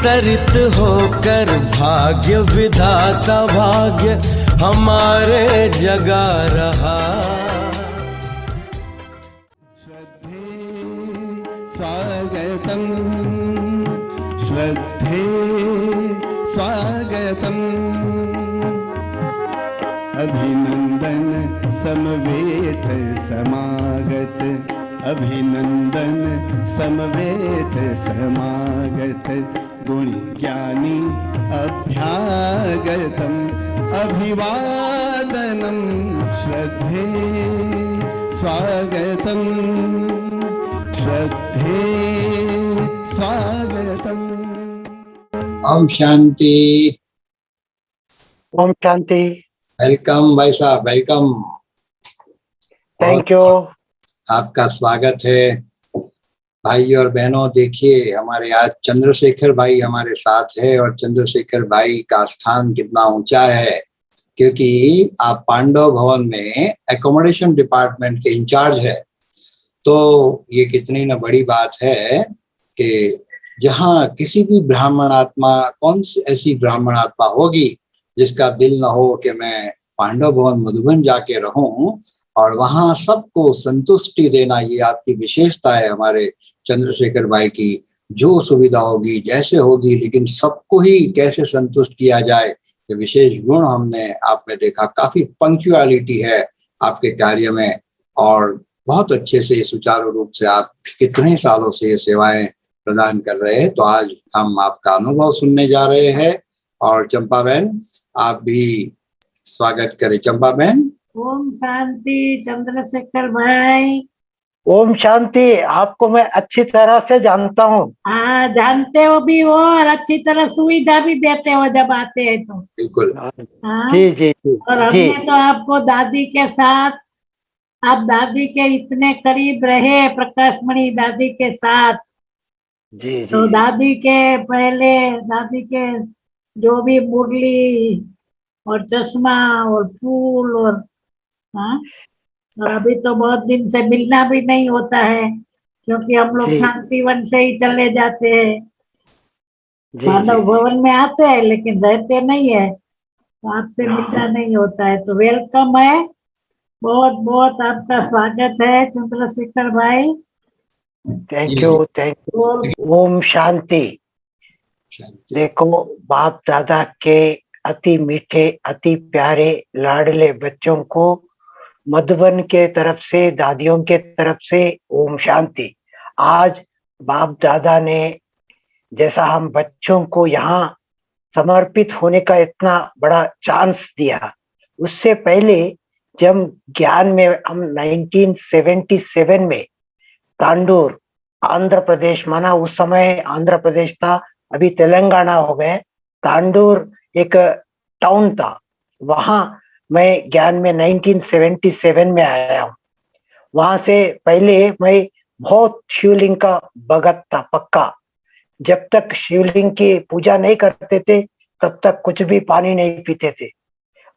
अवतरित होकर भाग्य विधाता भाग्य हमारे जगा रहा। श्रद्धे स्वागतम, श्रद्धे स्वागतम, अभिनंदन समवेत समागत, अभिनंदन समवेत समागत, गुणी ज्ञानी अभ्यागतम, अभिवादनम श्रद्धे स्वागतम, श्रद्धे स्वागतम। ओम शांति। ओम शांति। वेलकम भाई साहब, वेलकम। Thank you. आपका स्वागत है भाई और बहनों। देखिए हमारे आज चंद्रशेखर भाई हमारे साथ है और चंद्रशेखर भाई का स्थान कितना ऊंचा है, क्योंकि आप पांडव भवन में एकोमोडेशन डिपार्टमेंट के इंचार्ज है। तो ये कितनी न बड़ी बात है कि जहाँ किसी भी ब्राह्मण आत्मा, कौन सी ऐसी ब्राह्मण आत्मा होगी जिसका दिल न हो कि मैं पांडव भवन मधुबन जाके रहूं और वहां सबको संतुष्टि देना। ये आपकी विशेषता है हमारे चंद्रशेखर भाई की। जो सुविधा होगी जैसे होगी, लेकिन सबको ही कैसे संतुष्ट किया जाए, ये विशेष गुण हमने आप में देखा। काफी पंक्चुअलिटी है आपके कार्य में और बहुत अच्छे से सुचारू रूप से आप कितने सालों से ये सेवाएं प्रदान कर रहे हैं। तो आज हम आपका अनुभव सुनने जा रहे हैं। और चंपा बहन आप भी स्वागत करें। चंपा बहन। ओम शांति चंद्रशेखर भाई। ओम शांति। आपको मैं अच्छी तरह से जानता हूँ। हाँ, जानते हो भी हो और अच्छी तरह सुविधा भी देते हो जब आते हैं तो। बिल्कुल। हाँ? जी जी जी। और हमने तो आपको दादी के साथ, आप दादी के इतने करीब रहे, प्रकाशमणि दादी के साथ। जी जी। तो दादी के पहले, दादी के जो भी मुरली और चश्मा और फूल और हाँ, और अभी तो बहुत दिन से मिलना भी नहीं होता है, क्योंकि हम लोग जी शांतिवन से ही चले जाते हैं। जी मानव जी। भवन में आते हैं लेकिन रहते नहीं है, तो आपसे मिलना नहीं होता है। तो वेलकम है, बहुत बहुत आपका स्वागत है चंद्रशेखर भाई। Thank you, thank you. और ओम शांति। शांति। देखो, बाप दादा के अति मीठे, अति प्यारे, लाडले बच्चों को मधुबन के तरफ से, दादियों के तरफ से ओम शांति। आज बाप दादा ने जैसा हम बच्चों को यहाँ समर्पित होने का इतना बड़ा चांस दिया, उससे पहले जब ज्ञान में हम 1977 में तांडूर, आंध्र प्रदेश, माना उस समय आंध्र प्रदेश था, अभी तेलंगाना हो गए। तांडूर एक टाउन था, वहां मैं ज्ञान में 1977 में आया हूँ। वहां से पहले मैं बहुत शिवलिंग का भगत था, पक्का। जब तक शिवलिंग की पूजा नहीं करते थे तब तक कुछ भी पानी नहीं पीते थे।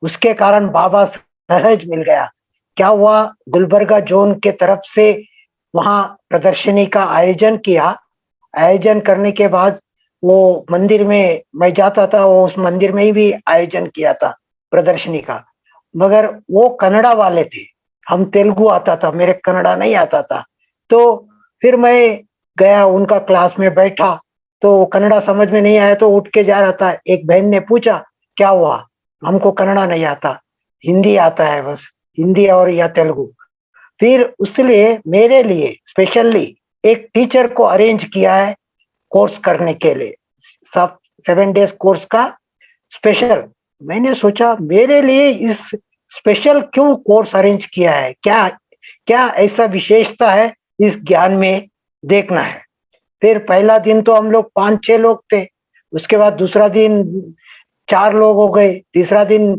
उसके कारण बाबा सहज मिल गया। क्या हुआ, गुलबर्गा जोन के तरफ से वहां प्रदर्शनी का आयोजन किया। आयोजन करने के बाद वो मंदिर में मैं जाता था, वो उस मंदिर में ही भी आयोजन किया था प्रदर्शनी का, मगर वो कन्नड़ा वाले थे, हम तेलुगु आता था, मेरे कन्नड़ा नहीं आता था। तो फिर मैं गया, उनका क्लास में बैठा, तो कन्नड़ा समझ में नहीं आया तो उठ के जा रहा था। एक बहन ने पूछा क्या हुआ, हमको कन्नड़ा नहीं आता, हिंदी आता है बस, हिंदी और या तेलुगु। फिर उसलिए मेरे लिए स्पेशली एक टीचर को अरेंज किया है कोर्स करने के लिए, सब 7 डेज कोर्स का स्पेशल। मैंने सोचा मेरे लिए इस स्पेशल क्यों कोर्स अरेंज किया है, क्या क्या ऐसा विशेषता है इस ज्ञान में, देखना है। फिर पहला दिन तो हम लोग 5-6 लोग थे, उसके बाद दूसरा दिन 4 लोग हो गए, तीसरा दिन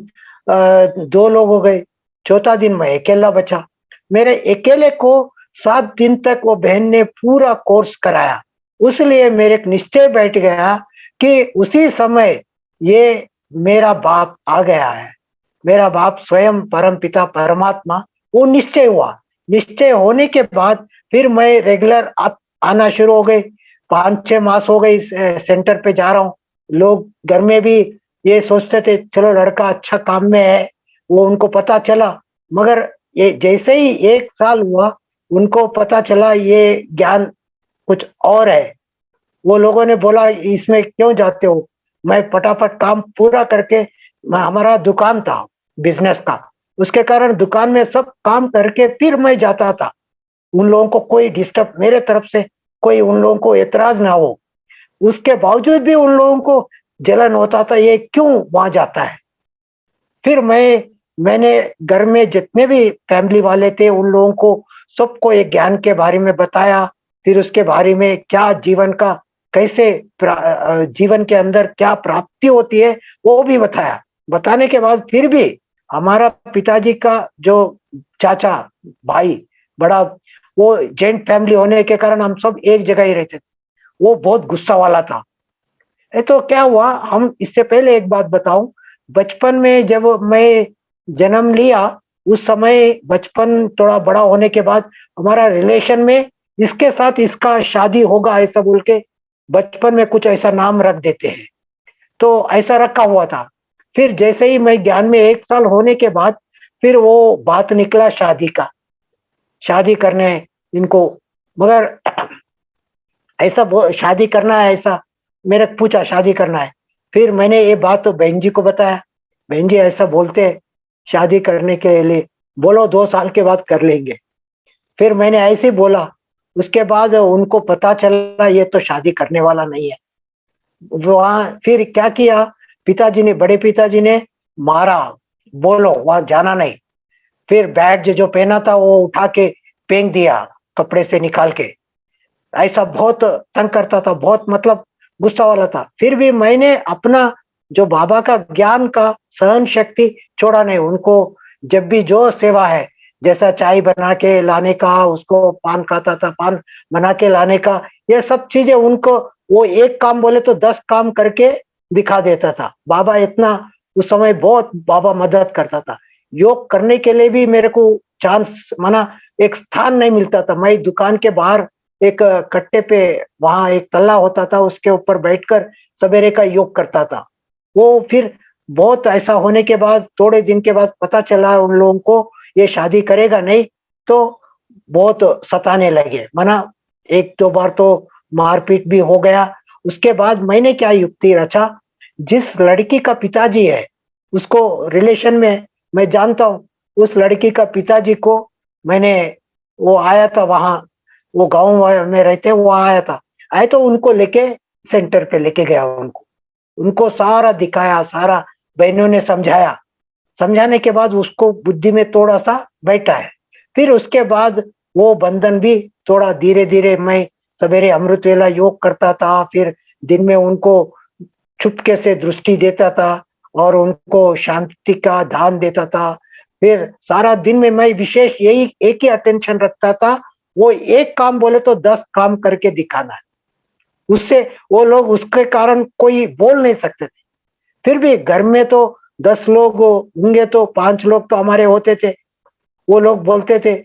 2 लोग हो गए, चौथा दिन मैं अकेला बचा। मेरे अकेले को 7 दिन तक वो बहन ने पूरा कोर्स कराया। उसलिए मेरे एक निश्चय बैठ गया कि उसी समय ये मेरा बाप आ गया है, मेरा बाप स्वयं परम पिता परमात्मा, वो निश्चय हुआ। निश्चय होने के बाद फिर मैं रेगुलर आना शुरू हो गए। 5-6 मास हो गए इस सेंटर पे जा रहा हूँ। लोग घर में भी ये सोचते थे चलो लड़का अच्छा काम में है, वो उनको पता चला। मगर ये जैसे ही 1 साल हुआ, उनको पता चला ये ज्ञान कुछ और है। वो लोगों ने बोला इसमें क्यों जाते हो? मैं फटाफट काम पूरा करके, हमारा दुकान था बिजनेस का, उसके कारण दुकान में सब काम करके फिर मैं जाता था। उन लोगों को कोई डिस्टर्ब, मेरे तरफ से कोई उन लोगों को एतराज ना हो, उसके बावजूद भी उन लोगों को जलन होता था, ये क्यों वहां जाता है। फिर मैंने घर में जितने भी फैमिली वाले थे उन लोगों को सबको एक ज्ञान के बारे में बताया। फिर उसके बारे में क्या जीवन का कैसे जीवन के अंदर क्या प्राप्ति होती है वो भी बताया। बताने के बाद फिर भी हमारा पिताजी का जो चाचा भाई बड़ा, वो जॉइंट फैमिली होने के कारण हम सब एक जगह ही रहते थे, वो बहुत गुस्सा वाला था। तो क्या हुआ, हम इससे पहले एक बात बताऊं, बचपन में जब मैं जन्म लिया उस समय बचपन थोड़ा बड़ा होने के बाद हमारा रिलेशन में इसके साथ इसका शादी होगा ऐसा बोल के बचपन में कुछ ऐसा नाम रख देते हैं, तो ऐसा रखा हुआ था। फिर जैसे ही मैं ज्ञान में 1 साल होने के बाद फिर वो बात निकला शादी का, शादी करने इनको, मगर ऐसा शादी करना है ऐसा मेरे पूछा, शादी करना है। फिर मैंने ये बात तो बहन जी को बताया, बहन जी ऐसा बोलते हैं शादी करने के लिए, बोलो 2 साल के बाद कर लेंगे। फिर मैंने ऐसे ही बोला, उसके बाद उनको पता चला ये तो शादी करने वाला नहीं है। वहां फिर क्या किया, पिताजी ने, बड़े पिताजी ने मारा, बोलो वहां जाना नहीं। फिर बैग जो पहना था वो उठा के फेंक दिया कपड़े से निकाल के, ऐसा बहुत तंग करता था, बहुत मतलब गुस्सा वाला था। फिर भी मैंने अपना जो बाबा का ज्ञान का सहन शक्ति छोड़ा नहीं। उनको जब भी जो सेवा है, जैसा चाय बना के लाने का, उसको पान खाता था, पान बना के लाने का, ये सब चीजें उनको, वो एक काम बोले तो 10 काम करके दिखा देता था। बाबा इतना उस समय बहुत बाबा मदद करता था। योग करने के लिए भी मेरे को चांस माना एक स्थान नहीं मिलता था। मैं दुकान के बाहर एक कट्टे पे, वहां एक तल्ला होता था, उसके ऊपर बैठकर सवेरे का योग करता था। वो फिर बहुत ऐसा होने के बाद थोड़े दिन के बाद पता चला उन लोगों को ये शादी करेगा नहीं, तो बहुत सताने लगे। माना 1-2 बार तो मारपीट भी हो गया। उसके बाद मैंने क्या युक्ति रचा, जिस लड़की का पिताजी है उसको रिलेशन में मैं जानता हूँ, उस लड़की का पिताजी को मैंने, वो आया था वहां, वो गांव में रहते, वो आया था, आए तो उनको लेके सेंटर पे लेके गया, उनको सारा दिखाया, सारा बहनों ने समझाया। समझाने के बाद उसको बुद्धि में थोड़ा सा बैठा है। फिर उसके बाद वो बंधन भी थोड़ा धीरे धीरे, मैं सवेरे अमृत वेला योग करता था, फिर दिन में उनको चुपके से दृष्टि देता था और उनको शांति का दान देता था। फिर सारा दिन में मैं विशेष यही एक ही अटेंशन रखता था, वो एक काम बोले तो 10 काम करके दिखाना है। उससे वो लोग, उसके कारण कोई बोल नहीं सकते थे। फिर भी घर में तो 10 लोग होंगे तो 5 लोग तो हमारे होते थे, वो लोग बोलते थे।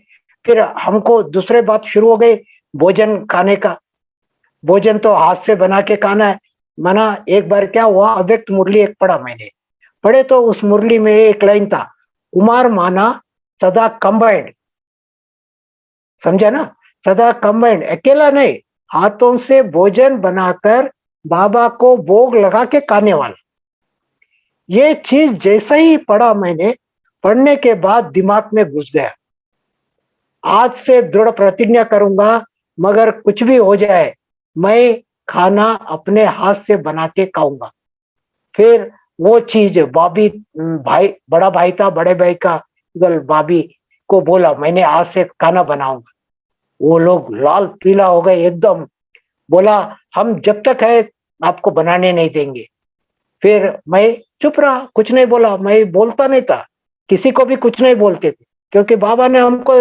फिर हमको दूसरे बात शुरू हो गई भोजन खाने का। भोजन तो हाथ से बना के खाना है। मना एक बार क्या हुआ, अव्यक्त मुरली एक पढ़ा मैंने, पढ़े तो उस मुरली में एक लाइन था, कुमार माना सदा कंबाइंड, समझा ना, सदा कंबाइंड, अकेला नहीं, हाथों से भोजन बनाकर बाबा को भोग लगा के खाने वाला। ये चीज जैसा ही पढ़ा मैंने, पढ़ने के बाद दिमाग में घुस गया। आज से दृढ़ प्रतिज्ञा करूंगा, मगर कुछ भी हो जाए मैं खाना अपने हाथ से बना के खाऊंगा। फिर वो चीज भाभी, भाई, बड़ा भाई था, बड़े भाई का भाभी को बोला मैंने आज से खाना बनाऊंगा। वो लोग लाल पीला हो गए एकदम, बोला हम जब तक है आपको बनाने नहीं देंगे। फिर मैं चुप रहा, कुछ नहीं बोला, मैं बोलता नहीं था, किसी को भी कुछ नहीं बोलते थे, क्योंकि बाबा ने हमको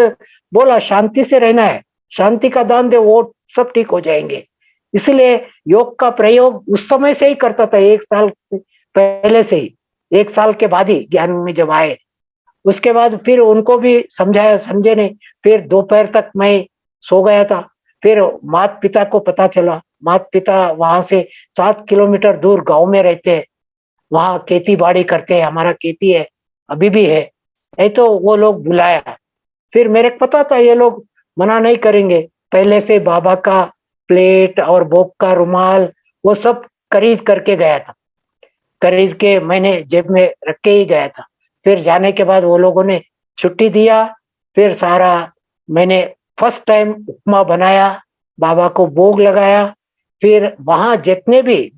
बोला शांति से रहना है, शांति का दान दे, वो सब ठीक हो जाएंगे। इसलिए योग का प्रयोग उस समय से ही करता था, 1 साल पहले से ही, 1 साल के बाद ही ज्ञान में जब आए। उसके बाद फिर उनको भी समझाया, समझे नहीं। फिर दोपहर तक मैं सो गया था। फिर माता पिता को पता चला, माता पिता वहां से 7 किलोमीटर दूर गांव में रहते हैं, वहां खेती बाड़ी करते हैं, हमारा खेती है अभी भी है। नहीं तो वो लोग बुलाया, फिर मेरे को पता था ये लोग मना नहीं करेंगे। पहले से बाबा का प्लेट और भोग का रुमाल वो सब खरीद करके गया था, खरीद के मैंने जेब में रख के ही गया था। फिर जाने के बाद वो लोगों ने छुट्टी दिया, फिर सारा मैंने फर्स्ट टाइम उपमा बनाया, बाबा को भोग लगाया। फिर वहां जितने भी,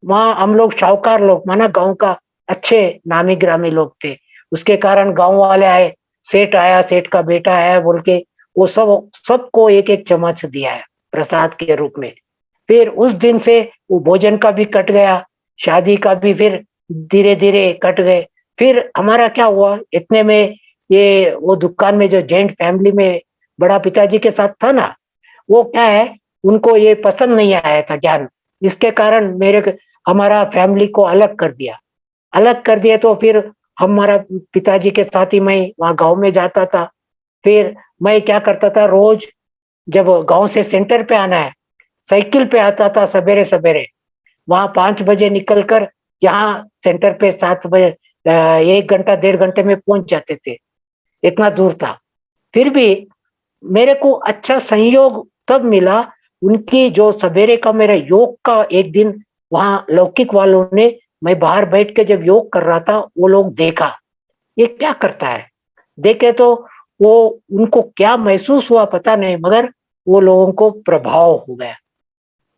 वहां हम लोग शाहूकार लोग माना गांव का अच्छे नामी ग्रामी लोग थे, उसके कारण गांव वाले आए, सेठ आया, सेठ का बेटा आया बोल के वो सबको एक एक चम्मच दिया है प्रसाद के रूप में। फिर उस दिन से वो भोजन का भी कट गया, शादी का भी फिर धीरे धीरे कट गए। फिर हमारा क्या हुआ, इतने में ये वो दुकान में जो जॉइंट फैमिली में बड़ा पिताजी के साथ था ना, वो क्या है, उनको ये पसंद नहीं आया था ज्ञान, इसके कारण हमारा फैमिली को अलग कर दिया। अलग कर दिया तो फिर हमारा पिताजी के साथ ही मैं वहाँ गांव में जाता था। फिर मैं क्या करता था, रोज जब गांव से सेंटर पे आना है, साइकिल पे आता था सवेरे सवेरे, वहां 5 बजे निकल कर यहाँ सेंटर पे 7 बजे 1 घंटा 1.5 घंटे में पहुंच जाते थे, इतना दूर था। फिर भी मेरे को अच्छा संयोग तब मिला, उनकी जो सवेरे का मेरा योग का एक दिन वहां लौकिक वालों ने, मैं बाहर बैठ के जब योग कर रहा था, वो लोग देखा ये क्या करता है। देखे तो वो उनको क्या महसूस हुआ पता नहीं, मगर वो लोगों को प्रभाव हो गया,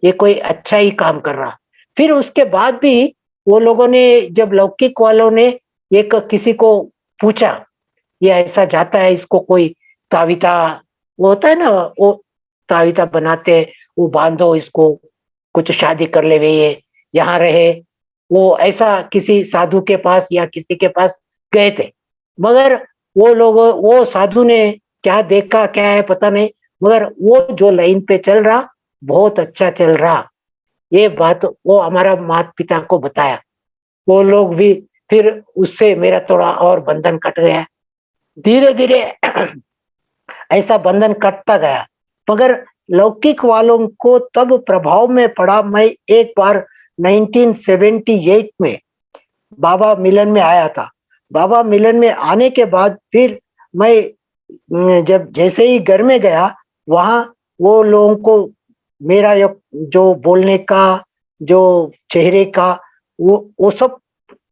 ये कोई अच्छा ही काम कर रहा। फिर उसके बाद भी वो लोगों ने, जब लौकिक वालों ने एक किसी को पूछा ये ऐसा जाता है, इसको कोई ताविता, वो होता है ना, वो ताविता बनाते हैं, वो बांधो इसको, कुछ शादी कर ले, वे ये यहाँ रहे, वो ऐसा किसी साधु के पास या किसी के पास गए थे। मगर वो लोग, वो साधु ने क्या देखा क्या है पता नहीं, मगर वो जो लाइन पे चल रहा बहुत अच्छा चल रहा, ये बात वो हमारा माता पिता को बताया। वो लोग भी, फिर उससे मेरा थोड़ा और बंधन कट गया, धीरे धीरे ऐसा बंधन कटता गया। मगर लौकिक वालों को तब प्रभाव में पड़ा। मैं एक बार 1978 में बाबा मिलन में आया था। बाबा मिलन में आने के बाद फिर मैं जब जैसे ही घर में गया, वहां वो लोगों को मेरा जो बोलने का, जो चेहरे का, वो सब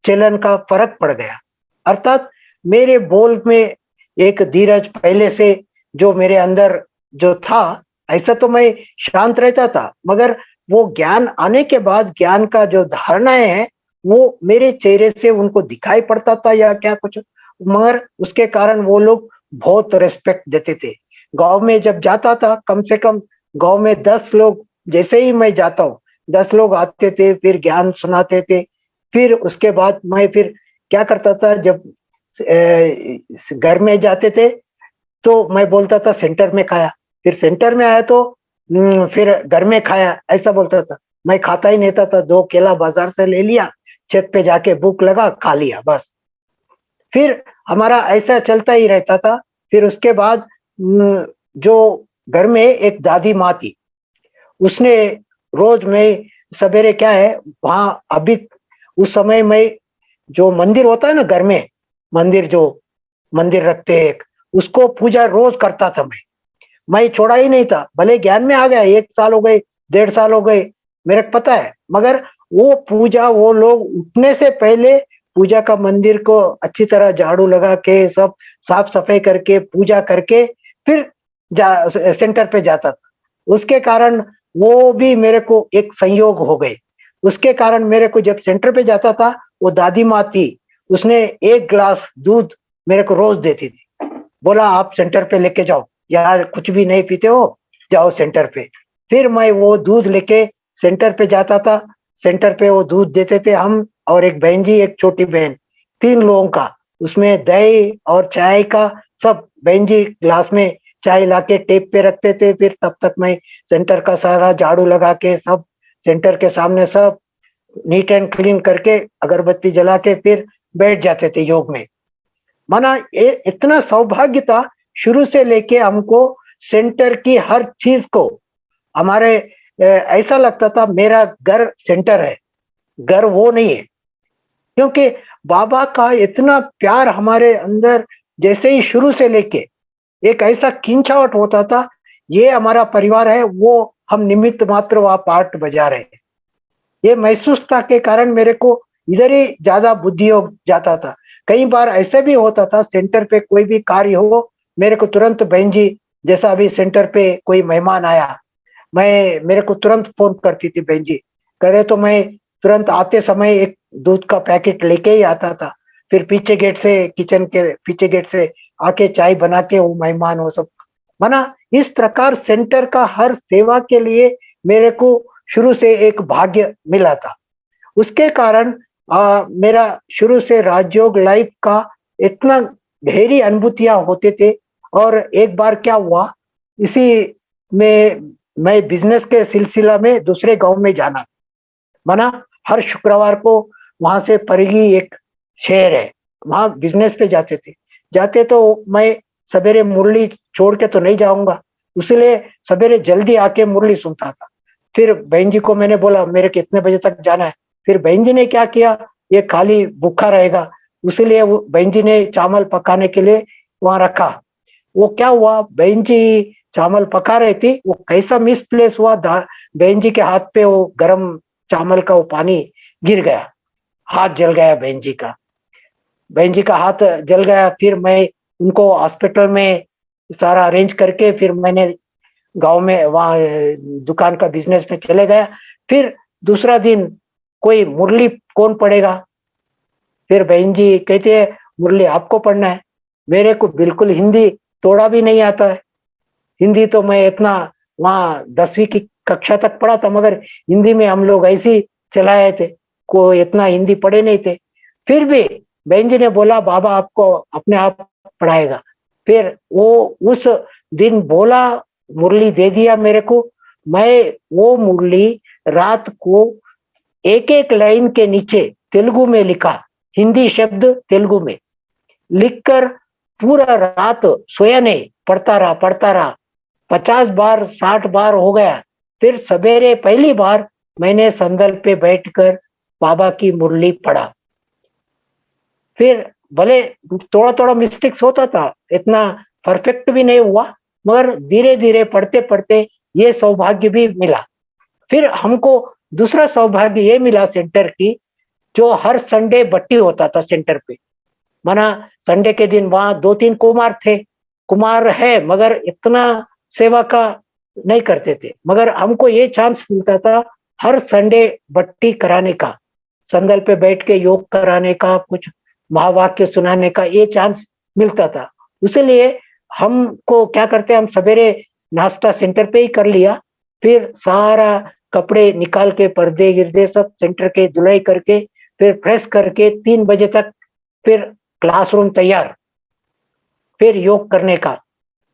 चलन का फर्क पड़ गया। अर्थात मेरे बोल में एक धीरज पहले से जो मेरे अंदर जो था, ऐसा तो मैं शांत रहता था, मगर वो ज्ञान आने के बाद ज्ञान का जो धारणाएं हैं वो मेरे चेहरे से उनको दिखाई पड़ता था या क्या कुछ, मगर उसके कारण वो लोग बहुत रेस्पेक्ट देते थे। गांव में जब जाता था, कम से कम गांव में 10 लोग, जैसे ही मैं जाता हूँ 10 लोग आते थे, फिर ज्ञान सुनाते थे। फिर उसके बाद मैं फिर क्या करता था, जब घर में जाते थे तो मैं बोलता था सेंटर में खाया, फिर सेंटर में आया तो फिर घर में खाया, ऐसा बोलता था। मैं खाता ही नहीं था, 2 केला बाजार से ले लिया, छत पे जाके भूख लगा खा लिया बस। फिर हमारा ऐसा चलता ही रहता था। फिर उसके बाद जो घर में एक दादी माँ थी, उसने रोज में सवेरे क्या है वहां, अभी उस समय में जो मंदिर होता है ना घर में, मंदिर जो मंदिर रखते हैं, उसको पूजा रोज करता था। मैं छोड़ा ही नहीं था, भले ज्ञान में आ गया, 1 साल हो गए, 1.5 साल हो गए, मेरे को पता है, मगर वो पूजा, वो लोग उठने से पहले पूजा का मंदिर को अच्छी तरह झाड़ू लगा के सब साफ सफाई करके पूजा करके फिर सेंटर पे जाता था। उसके कारण वो भी मेरे को एक संयोग हो गए। उसके कारण मेरे को जब सेंटर पे जाता था, वो दादी माँ थी, उसने 1 गिलास दूध मेरे को रोज देती थी, बोला आप सेंटर पे लेके जाओ, यार कुछ भी नहीं पीते हो, जाओ सेंटर पे। फिर मैं वो दूध लेके सेंटर पे जाता था। सेंटर पे वो दूध देते थे, हम और एक बहन जी, एक छोटी बहन, 3 लोगों का, उसमें दही और चाय का सब, बहन जी ग्लास में चाय लाके टेप पे रखते थे। फिर तब तक मैं सेंटर का सारा झाड़ू लगा के सब सेंटर के सामने सब नीट एंड क्लीन करके अगरबत्ती जला के फिर बैठ जाते थे योग में। माना इतना सौभाग्य था, शुरू से लेके हमको सेंटर की हर चीज को, हमारे ऐसा लगता था मेरा घर सेंटर है, घर वो नहीं है। क्योंकि बाबा का इतना प्यार हमारे अंदर जैसे ही शुरू से लेके एक ऐसा खिंचावट होता था, ये हमारा परिवार है, वो हम निमित्त मात्र वहाँ पार्ट बजा रहे हैं। ये महसूसता के कारण मेरे को इधर ही ज्यादा बुद्धि हो जाता था। कई बार ऐसे भी होता था, सेंटर पे कोई भी कार्य हो, मेरे को तुरंत बहन जी, जैसा अभी सेंटर पे कोई मेहमान आया, मेरे को तुरंत फोन करती थी बहन जी, करे तो मैं तुरंत आते समय एक दूध का पैकेट लेके ही आता था। फिर पीछे गेट से, किचन के पीछे गेट से आके चाय बना के वो मेहमान वो सब माना। इस प्रकार सेंटर का हर सेवा के लिए मेरे को शुरू से एक भाग्य मिला था। उसके कारण मेरा शुरू से राजयोग लाइफ का इतना गहरी अनुभूतियां होते थे। और एक बार क्या हुआ, इसी में मैं बिजनेस के सिलसिला में दूसरे गांव में जाना माना। हर शुक्रवार को वहां से परिगी एक शहर है, वहां बिजनेस पे जाते तो मैं सवेरे मुरली छोड़ के तो नहीं जाऊंगा, इसलिए सवेरे जल्दी आके मुरली सुनता था। फिर बहन जी को मैंने बोला मेरे कितने बजे तक जाना है। फिर बहन जी ने क्या किया, ये खाली भूखा रहेगा, इसलिए वो बहन जी ने चावल पकाने के लिए वहां रखा। वो क्या हुआ, बहन जी चावल पका रही थी, वो कैसा मिसप्लेस हुआ, बहन जी के हाथ पे वो गरम चावल का वो पानी गिर गया, हाथ जल गया बहन जी का। बहन जी का हाथ जल गया। फिर मैं उनको हॉस्पिटल में सारा अरेंज करके फिर मैंने गांव में वहाँ दुकान का बिजनेस में चले गया। फिर दूसरा दिन कोई मुरली कौन पढ़ेगा, फिर बहन जी कहते हैं मुरली आपको पढ़ना है। मेरे को बिल्कुल हिंदी थोड़ा भी नहीं आता है। हिंदी तो मैं इतना वहाँ 10वीं की कक्षा तक पढ़ा था, मगर हिंदी में हम लोग ऐसे ही चलाए थे, कोई इतना हिंदी पढ़े नहीं थे। फिर भी बहन जी ने बोला बाबा आपको अपने आप पढ़ाएगा। फिर वो उस दिन बोला, मुरली दे दिया मेरे को। मैं वो मुरली रात को एक एक लाइन के नीचे तेलुगु में लिखा, हिंदी शब्द तेलुगु में लिखकर पूरा रात सोया नहीं, पढ़ता रहा 50 बार 60 बार हो गया। फिर सवेरे पहली बार मैंने संदल पे बैठकर बाबा की मुरली पढ़ा। फिर भले थोड़ा थोड़ा मिस्टेक्स होता था, इतना परफेक्ट भी नहीं हुआ, मगर धीरे धीरे पढ़ते पढ़ते ये सौभाग्य भी मिला। फिर हमको दूसरा सौभाग्य ये मिला सेंटर की, जो हर संडे बट्टी होता था सेंटर पे। माना संडे के दिन वहां 2-3 कुमार थे, कुमार है मगर इतना सेवा का नहीं करते थे, मगर हमको ये चांस मिलता था हर संडे बट्टी कराने का, संदल पे बैठ के योग कराने का, कुछ महावाक्य सुनाने का ये चांस मिलता था। इसलिए हमको क्या करते, हम सवेरे नाश्ता सेंटर पे ही कर लिया, फिर सारा कपड़े निकाल के पर्दे गिरदे सब सेंटर के धुलाई करके फिर फ्रेश करके 3 बजे तक फिर क्लासरूम तैयार, फिर योग करने का।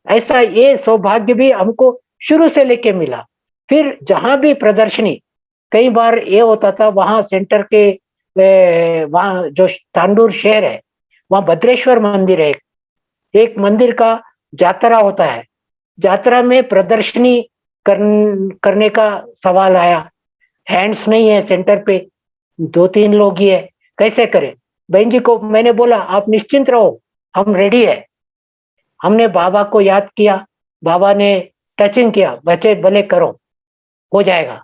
ऐसा ये सौभाग्य भी हमको शुरू से लेके मिला। फिर जहां भी प्रदर्शनी, कई बार ये होता था वहां सेंटर के वहां जो तांडूर शहर है, वहां भद्रेश्वर मंदिर है, एक मंदिर का जातरा होता है। जातरा में प्रदर्शनी करने का सवाल आया, हैंड्स नहीं है सेंटर पे, 2-3 लोग ही है, कैसे करें। बहन जी को मैंने बोला आप निश्चिंत रहो, हम रेडी है। हमने बाबा को याद किया, बाबा ने टचिंग किया, बच्चे भले करो, हो जाएगा।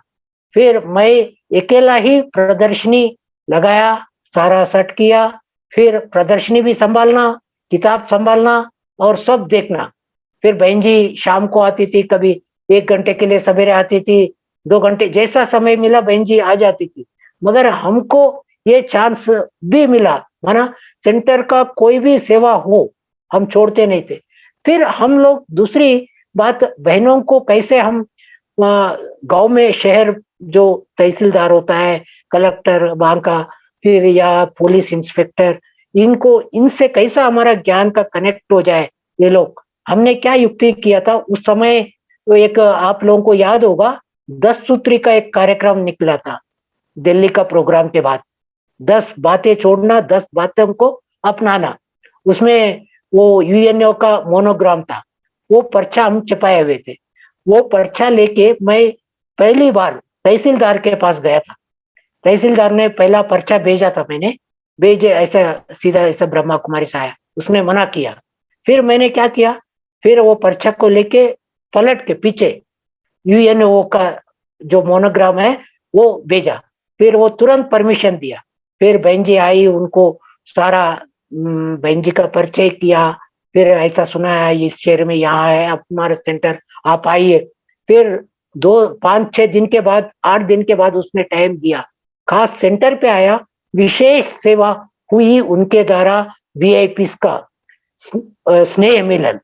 फिर मैं अकेला ही प्रदर्शनी लगाया, सारा सेट किया, फिर प्रदर्शनी भी संभालना, किताब संभालना और सब देखना। फिर बहन जी शाम को आती थी, कभी 1 घंटे के लिए सवेरे आती थी, 2 घंटे जैसा समय मिला बहन जी आ जाती थी। मगर हमको ये चांस भी मिला, माना सेंटर का कोई भी सेवा हो हम छोड़ते नहीं थे। फिर हम लोग दूसरी बात, बहनों को कैसे हम गांव में शहर जो तहसीलदार होता है, कलेक्टर वहां का, फिर या पुलिस इंस्पेक्टर, इनको इनसे कैसा हमारा ज्ञान का कनेक्ट हो जाए ये लोग। हमने क्या युक्ति किया था उस समय, तो एक आप लोगों को याद होगा 10 सूत्री का एक कार्यक्रम निकला था दिल्ली का प्रोग्राम के बाद, 10 बातें छोड़ना 10 बातों को अपनाना। उसमें वो यूएनओ का मोनोग्राम था, वो पर्चा हम छपाए हुए थे। वो पर्चा लेके मैं पहली बार तहसीलदार के पास गया था। तहसीलदार ने पहला पर्चा भेजा था, मैंने भेजे ऐसा सीधा ऐसा ब्रह्मा कुमारी से आया, उसने मना किया। फिर मैंने क्या किया, फिर वो पर्चा को लेके पलट के पीछे यूएनओ का जो मोनोग्राम है वो भेजा, फिर वो तुरंत परमिशन दिया। फिर बहन जी आई, उनको सारा बहन जी का परिचय किया, फिर ऐसा सुना है इस शहर में यहाँ है हमारा सेंटर, आप आइए। फिर 2 5 6 दिन के बाद 8 दिन के बाद उसने टाइम दिया, खास सेंटर पे आया, विशेष सेवा हुई उनके द्वारा, वीआईपी का स्नेह मिलन,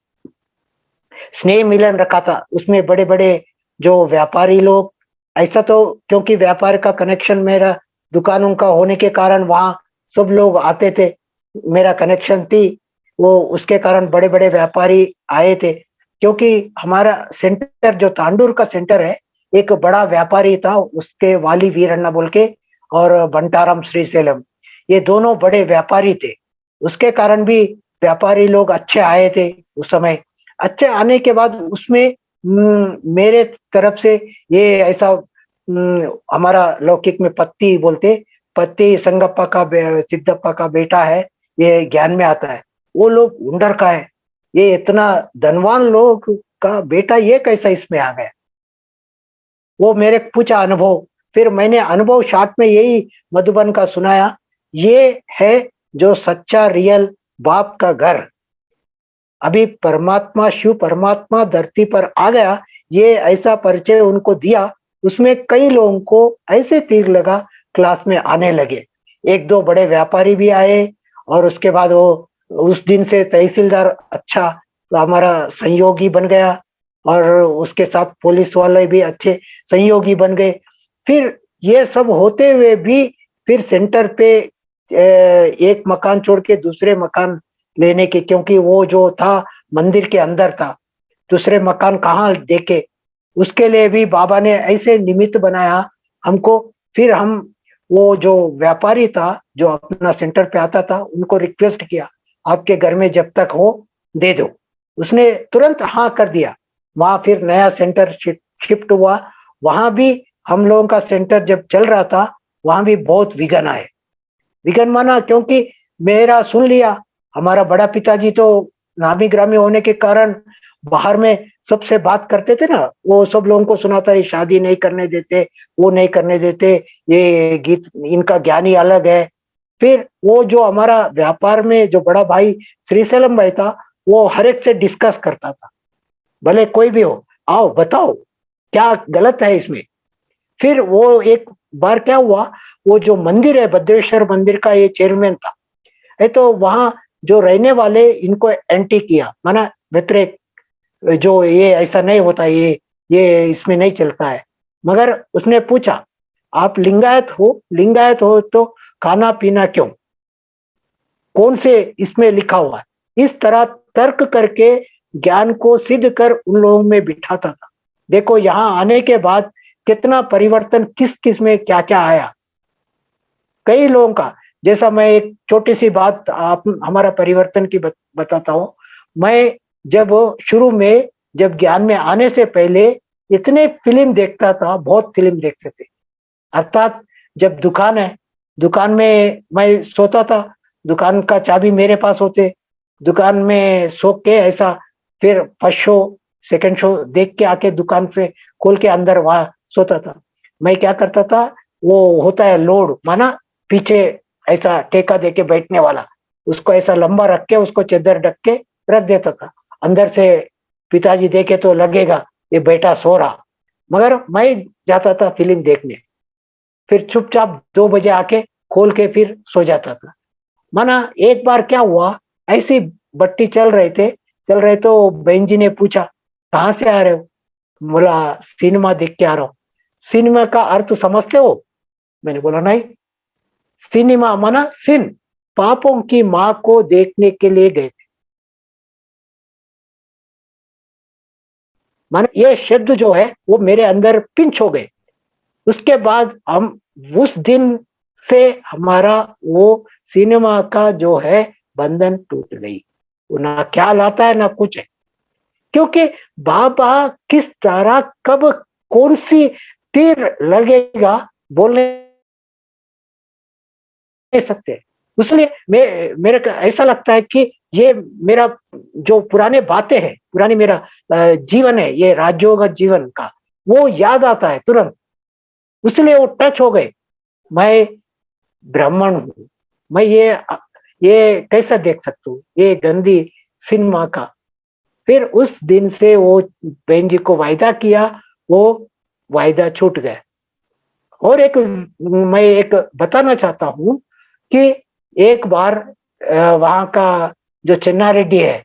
स्नेह मिलन रखा था। उसमें बड़े बड़े जो व्यापारी लोग, ऐसा तो क्योंकि व्यापार का कनेक्शन मेरा दुकानों का होने के कारण वहां सब लोग आते थे, मेरा कनेक्शन थी वो, उसके कारण बड़े बड़े व्यापारी आए थे। क्योंकि हमारा सेंटर जो तांडूर का सेंटर है, एक बड़ा व्यापारी था, उसके वाली वीरन्ना बोल के और बंटाराम श्रीशैलम, ये दोनों बड़े व्यापारी थे। उसके कारण भी व्यापारी लोग अच्छे आए थे उस समय। अच्छे आने के बाद उसमें मेरे तरफ से ये ऐसा हमारा लौकिक में पत्ती बोलते, पत्ती संगप्पा का सिद्धप्पा का बेटा है, ये ज्ञान में आता है, वो लोग उंडर का है, ये इतना धनवान लोग का बेटा ये कैसा इसमें आ गया। वो मेरे पूछा अनुभव, फिर मैंने अनुभव शॉर्ट में यही मधुबन का सुनाया, ये है जो सच्चा रियल बाप का घर। अभी परमात्मा शिव परमात्मा धरती पर आ गया, ये ऐसा परिचय उनको दिया, उसमें कई लोगों को ऐसे तीर लगा, क्लास में आने लगे। 1 2 बड़े व्यापारी भी आए, और उसके बाद वो उस दिन से तहसीलदार अच्छा हमारा सहयोगी बन गया, और उसके साथ पुलिस वाले भी अच्छे सहयोगी बन गए। फिर ये सब होते हुए भी फिर सेंटर पे एक मकान छोड़ के दूसरे मकान लेने के, क्योंकि वो जो था मंदिर के अंदर था, दूसरे मकान कहाँ देखे, उसके लिए भी बाबा ने ऐसे निमित्त बनाया हमको। फिर हम वो जो व्यापारी था जो अपना सेंटर पे आता था, उनको रिक्वेस्ट किया, आपके घर में जब तक हो दे दो, उसने तुरंत हाँ कर दिया। वहां फिर नया सेंटर शिफ्ट हुआ, वहां भी हम लोगों का सेंटर जब चल रहा था, वहां भी बहुत विघन आए। विघन माना क्योंकि मेरा सुन लिया, हमारा बड़ा पिताजी तो नामी ग्रामी होने के कारण बाहर में सबसे बात करते थे ना, वो सब लोगों को सुनाता है, शादी नहीं करने देते, वो नहीं करने देते, ये गीत इनका ज्ञान ही अलग है। फिर वो जो हमारा व्यापार में जो बड़ा भाई श्रीशैलम भाई था, वो हर एक से डिस्कस करता था, भले कोई भी हो, आओ बताओ क्या गलत है इसमें। फिर वो एक बार क्या हुआ, वो जो मंदिर है भद्रेश्वर मंदिर का ये चेयरमैन था, है तो वहां जो रहने वाले इनको एंटी किया, माना व्यतिरेक, जो ये ऐसा नहीं होता, ये इसमें नहीं चलता है। मगर उसने पूछा, आप लिंगायत हो तो खाना पीना क्यों, कौन से इसमें लिखा हुआ है, इस तरह तर्क करके ज्ञान को सिद्ध कर उन लोगों में बिठाता था। देखो यहाँ आने के बाद कितना परिवर्तन, किस किस में क्या क्या आया कई लोगों का। जैसा मैं एक छोटी सी बात आप हमारा परिवर्तन की बताता हूँ। मैं जब शुरू में जब ज्ञान में आने से पहले इतने फिल्म देखता था, बहुत फिल्म देखते थे, अर्थात जब दुकान है, दुकान में मैं सोता था, दुकान का चाबी मेरे पास होते, दुकान में सो के ऐसा, फिर फर्स्ट शो सेकंड शो देख के आके दुकान से खोल के अंदर वहां सोता था। मैं क्या करता था, वो होता है लोड, माना पीछे ऐसा टेका दे के बैठने वाला, उसको ऐसा लंबा रख के उसको चादर ढक के रख देता था। अंदर से पिताजी देखे तो लगेगा ये बेटा सो रहा, मगर मैं जाता था फिल्म देखने, फिर चुपचाप 2 बजे आके खोल के फिर सो जाता था। माना एक बार क्या हुआ, ऐसी बट्टी चल रहे तो बहन जी ने पूछा, कहाँ से आ रहे हो, बोला सिनेमा देख के आ रहा हूँ। सिनेमा का अर्थ समझते हो, मैंने बोला नहीं। सिनेमा माना सिन, पापों की मां को देखने के लिए गए थे। माना ये शब्द जो है वो मेरे अंदर पिंच हो गए। उसके बाद हम उस दिन से हमारा वो सिनेमा का जो है बंधन टूट गई, वो ना ख्याल आता है ना कुछ है। क्योंकि बाबा किस तरह कब कौन सी तीर लगेगा, बोल नहीं सकते। इसलिए मेरे को ऐसा लगता है कि ये मेरा जो पुराने बातें हैं, पुरानी मेरा जीवन है, ये राजयोग जीवन का, वो याद आता है तुरंत, इसलिए वो टच हो गए। मैं ब्राह्मण हूँ, मैं ये कैसा देख सकता हूँ ये गंदी सिनेमा का। फिर उस दिन से वो बहन जी को वायदा किया, वो वायदा छूट गया। और एक मैं एक बताना चाहता हूँ कि एक बार वहां का जो चन्ना रेड्डी है,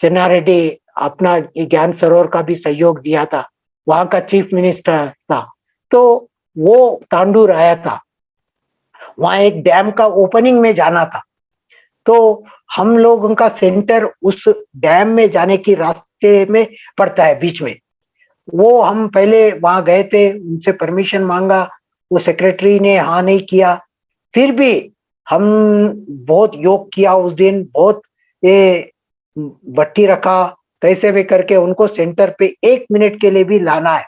चन्ना रेड्डी अपना ज्ञान सरोवर का भी सहयोग दिया था, वहां का चीफ मिनिस्टर था, तो वो तांडूर आया था, वहां एक डैम का ओपनिंग में जाना था। तो हम लोगों का सेंटर उस डैम में जाने की रास्ते में पड़ता है, बीच में। वो हम पहले वहां गए थे, उनसे परमिशन मांगा, वो सेक्रेटरी ने हाँ नहीं किया। फिर भी हम बहुत योग किया उस दिन, बहुत ये भट्टी रखा, कैसे भी करके उनको सेंटर पे 1 मिनट के लिए भी लाना है,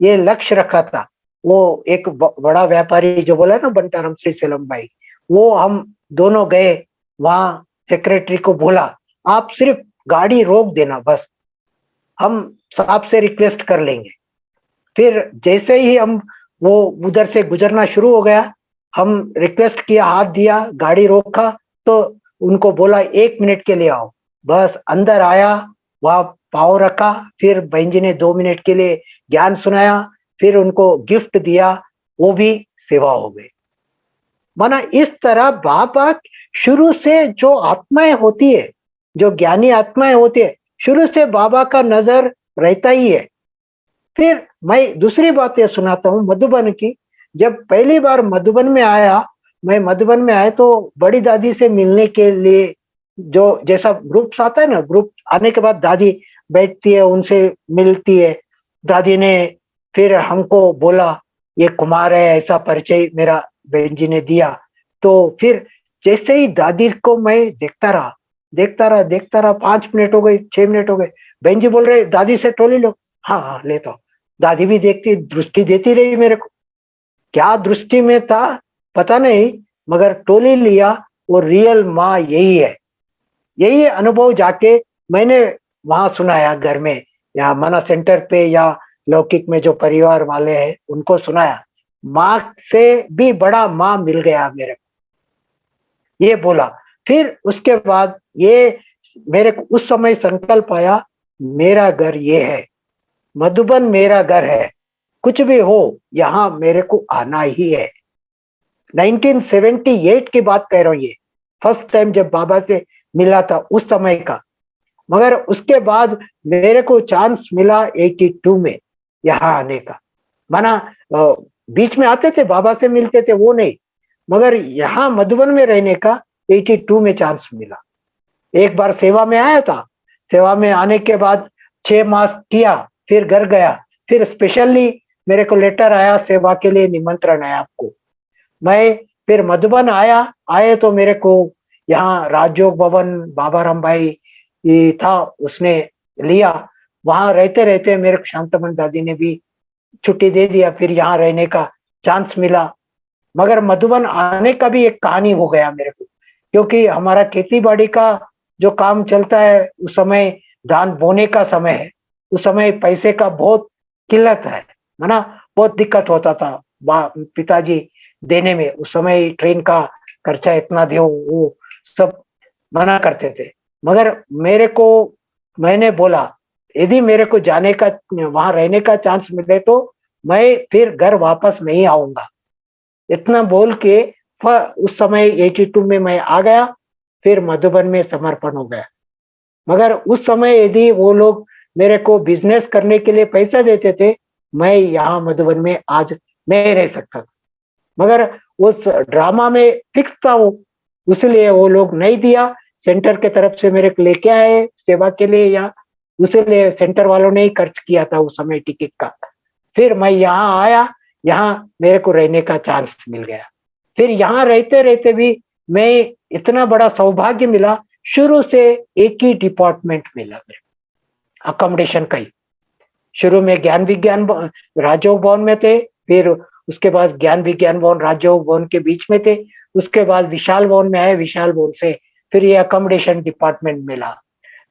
ये लक्ष्य रखा था। वो एक बड़ा व्यापारी जो बोला ना, बंटाराम श्री सेलम भाई, वो हम दोनों गए वहां, सेक्रेटरी को बोला आप सिर्फ गाड़ी रोक देना, बस हम आपसे रिक्वेस्ट कर लेंगे। फिर जैसे ही हम वो उधर से गुजरना शुरू हो गया, हम रिक्वेस्ट किया, हाथ दिया, गाड़ी रोका, तो उनको बोला 1 मिनट के लिए आओ, बस अंदर आया, वहां पाँव रखा, फिर बहन जी ने 2 मिनट के लिए ज्ञान सुनाया, फिर उनको गिफ्ट दिया, वो भी सेवा हो गई। माना इस तरह बाबा शुरू से जो आत्माएं होती है, जो ज्ञानी आत्माएं होती है, शुरू से बाबा का नजर रहता ही है। फिर मैं दूसरी बात ये सुनाता हूँ मधुबन की। जब पहली बार मधुबन में आया, मैं मधुबन में आया तो बड़ी दादी से मिलने के लिए, जो जैसा ग्रुप्स आता है ना, ग्रुप आने के बाद दादी बैठती है, उनसे मिलती है। दादी ने फिर हमको बोला ये कुमार है, ऐसा परिचय मेरा बहन जी ने दिया। तो फिर जैसे ही दादी को मैं देखता रहा 5 मिनट हो गए, 6 मिनट हो गए, बहन जी बोल रहे दादी से टोली लो। हाँ हाँ लेता हूँ। दादी भी देखती, दृष्टि देती रही मेरे को, क्या दृष्टि में था पता नहीं, मगर टोली लिया। वो रियल माँ यही है, यही अनुभव जाके मैंने वहां सुनाया, घर में या मना सेंटर पे या लौकिक में जो परिवार वाले हैं उनको सुनाया। माँ से भी बड़ा माँ मिल गया मेरे को, ये बोला। फिर उसके बाद ये मेरे को उस समय संकल्प आया, मेरा घर ये है, मधुबन मेरा घर है, कुछ भी हो यहाँ मेरे को आना ही है। 1978 की बात कह रहा हूँ, ये फर्स्ट टाइम जब बाबा से मिला था उस समय का। मगर उसके बाद मेरे को चांस मिला 82 में यहाँ आने का। माना बीच में आते थे, बाबा से मिलते थे, वो नहीं, मगर यहाँ मधुबन में रहने का 82 में चांस मिला। एक बार सेवा में आया था, सेवा में आने के बाद 6 मास किया, फिर घर गया। फिर स्पेशली मेरे को लेटर आया, सेवा के लिए निमंत्रण है आपको। मैं फिर मधुबन आए तो मेरे को यहाँ राजयोग भवन बाबा राम भाई था, उसने लिया। वहां रहते रहते मेरे को शांतमन दादी ने भी छुट्टी दे दिया, फिर यहाँ रहने का चांस मिला। मगर मधुबन आने का भी एक कहानी हो गया मेरे को, क्योंकि हमारा खेती बाड़ी का जो काम चलता है, उस समय धान बोने का समय है, उस समय पैसे का बहुत किल्लत है ना, बहुत दिक्कत होता था पिताजी देने में। उस समय ट्रेन का खर्चा इतना दो, वो सब मना करते थे। मगर मैंने बोला यदि मेरे को जाने का, वहां रहने का चांस मिले तो मैं फिर घर वापस नहीं आऊंगा, इतना बोल के उस समय 82 में मैं आ गया। फिर मधुबन में समर्पण हो गया। मगर उस समय यदि वो लोग मेरे को बिजनेस करने के लिए पैसा देते थे, मैं यहाँ मधुबन में आज नहीं रह सकता था। मगर उस ड्रामा में फिक्स था वो, इसलिए वो लोग नहीं दिया। सेंटर के तरफ से मेरे को लेके आए सेवा के लिए, या उसलिए सेंटर वालों ने ही खर्च किया था उस समय टिकट का। फिर मैं यहाँ आया, यहाँ मेरे को रहने का चांस मिल गया। फिर यहाँ रहते रहते भी मैं इतना बड़ा सौभाग्य मिला, शुरू से एक ही डिपार्टमेंट मिला मेरे, अकोमोडेशन का ही। शुरू में ज्ञान विज्ञान राजयोग भवन में थे, फिर उसके बाद ज्ञान विज्ञान भवन राजयोग भवन के बीच में थे, उसके बाद विशाल भवन में आए, विशाल भवन से फिर ये अकोमोडेशन डिपार्टमेंट मिला।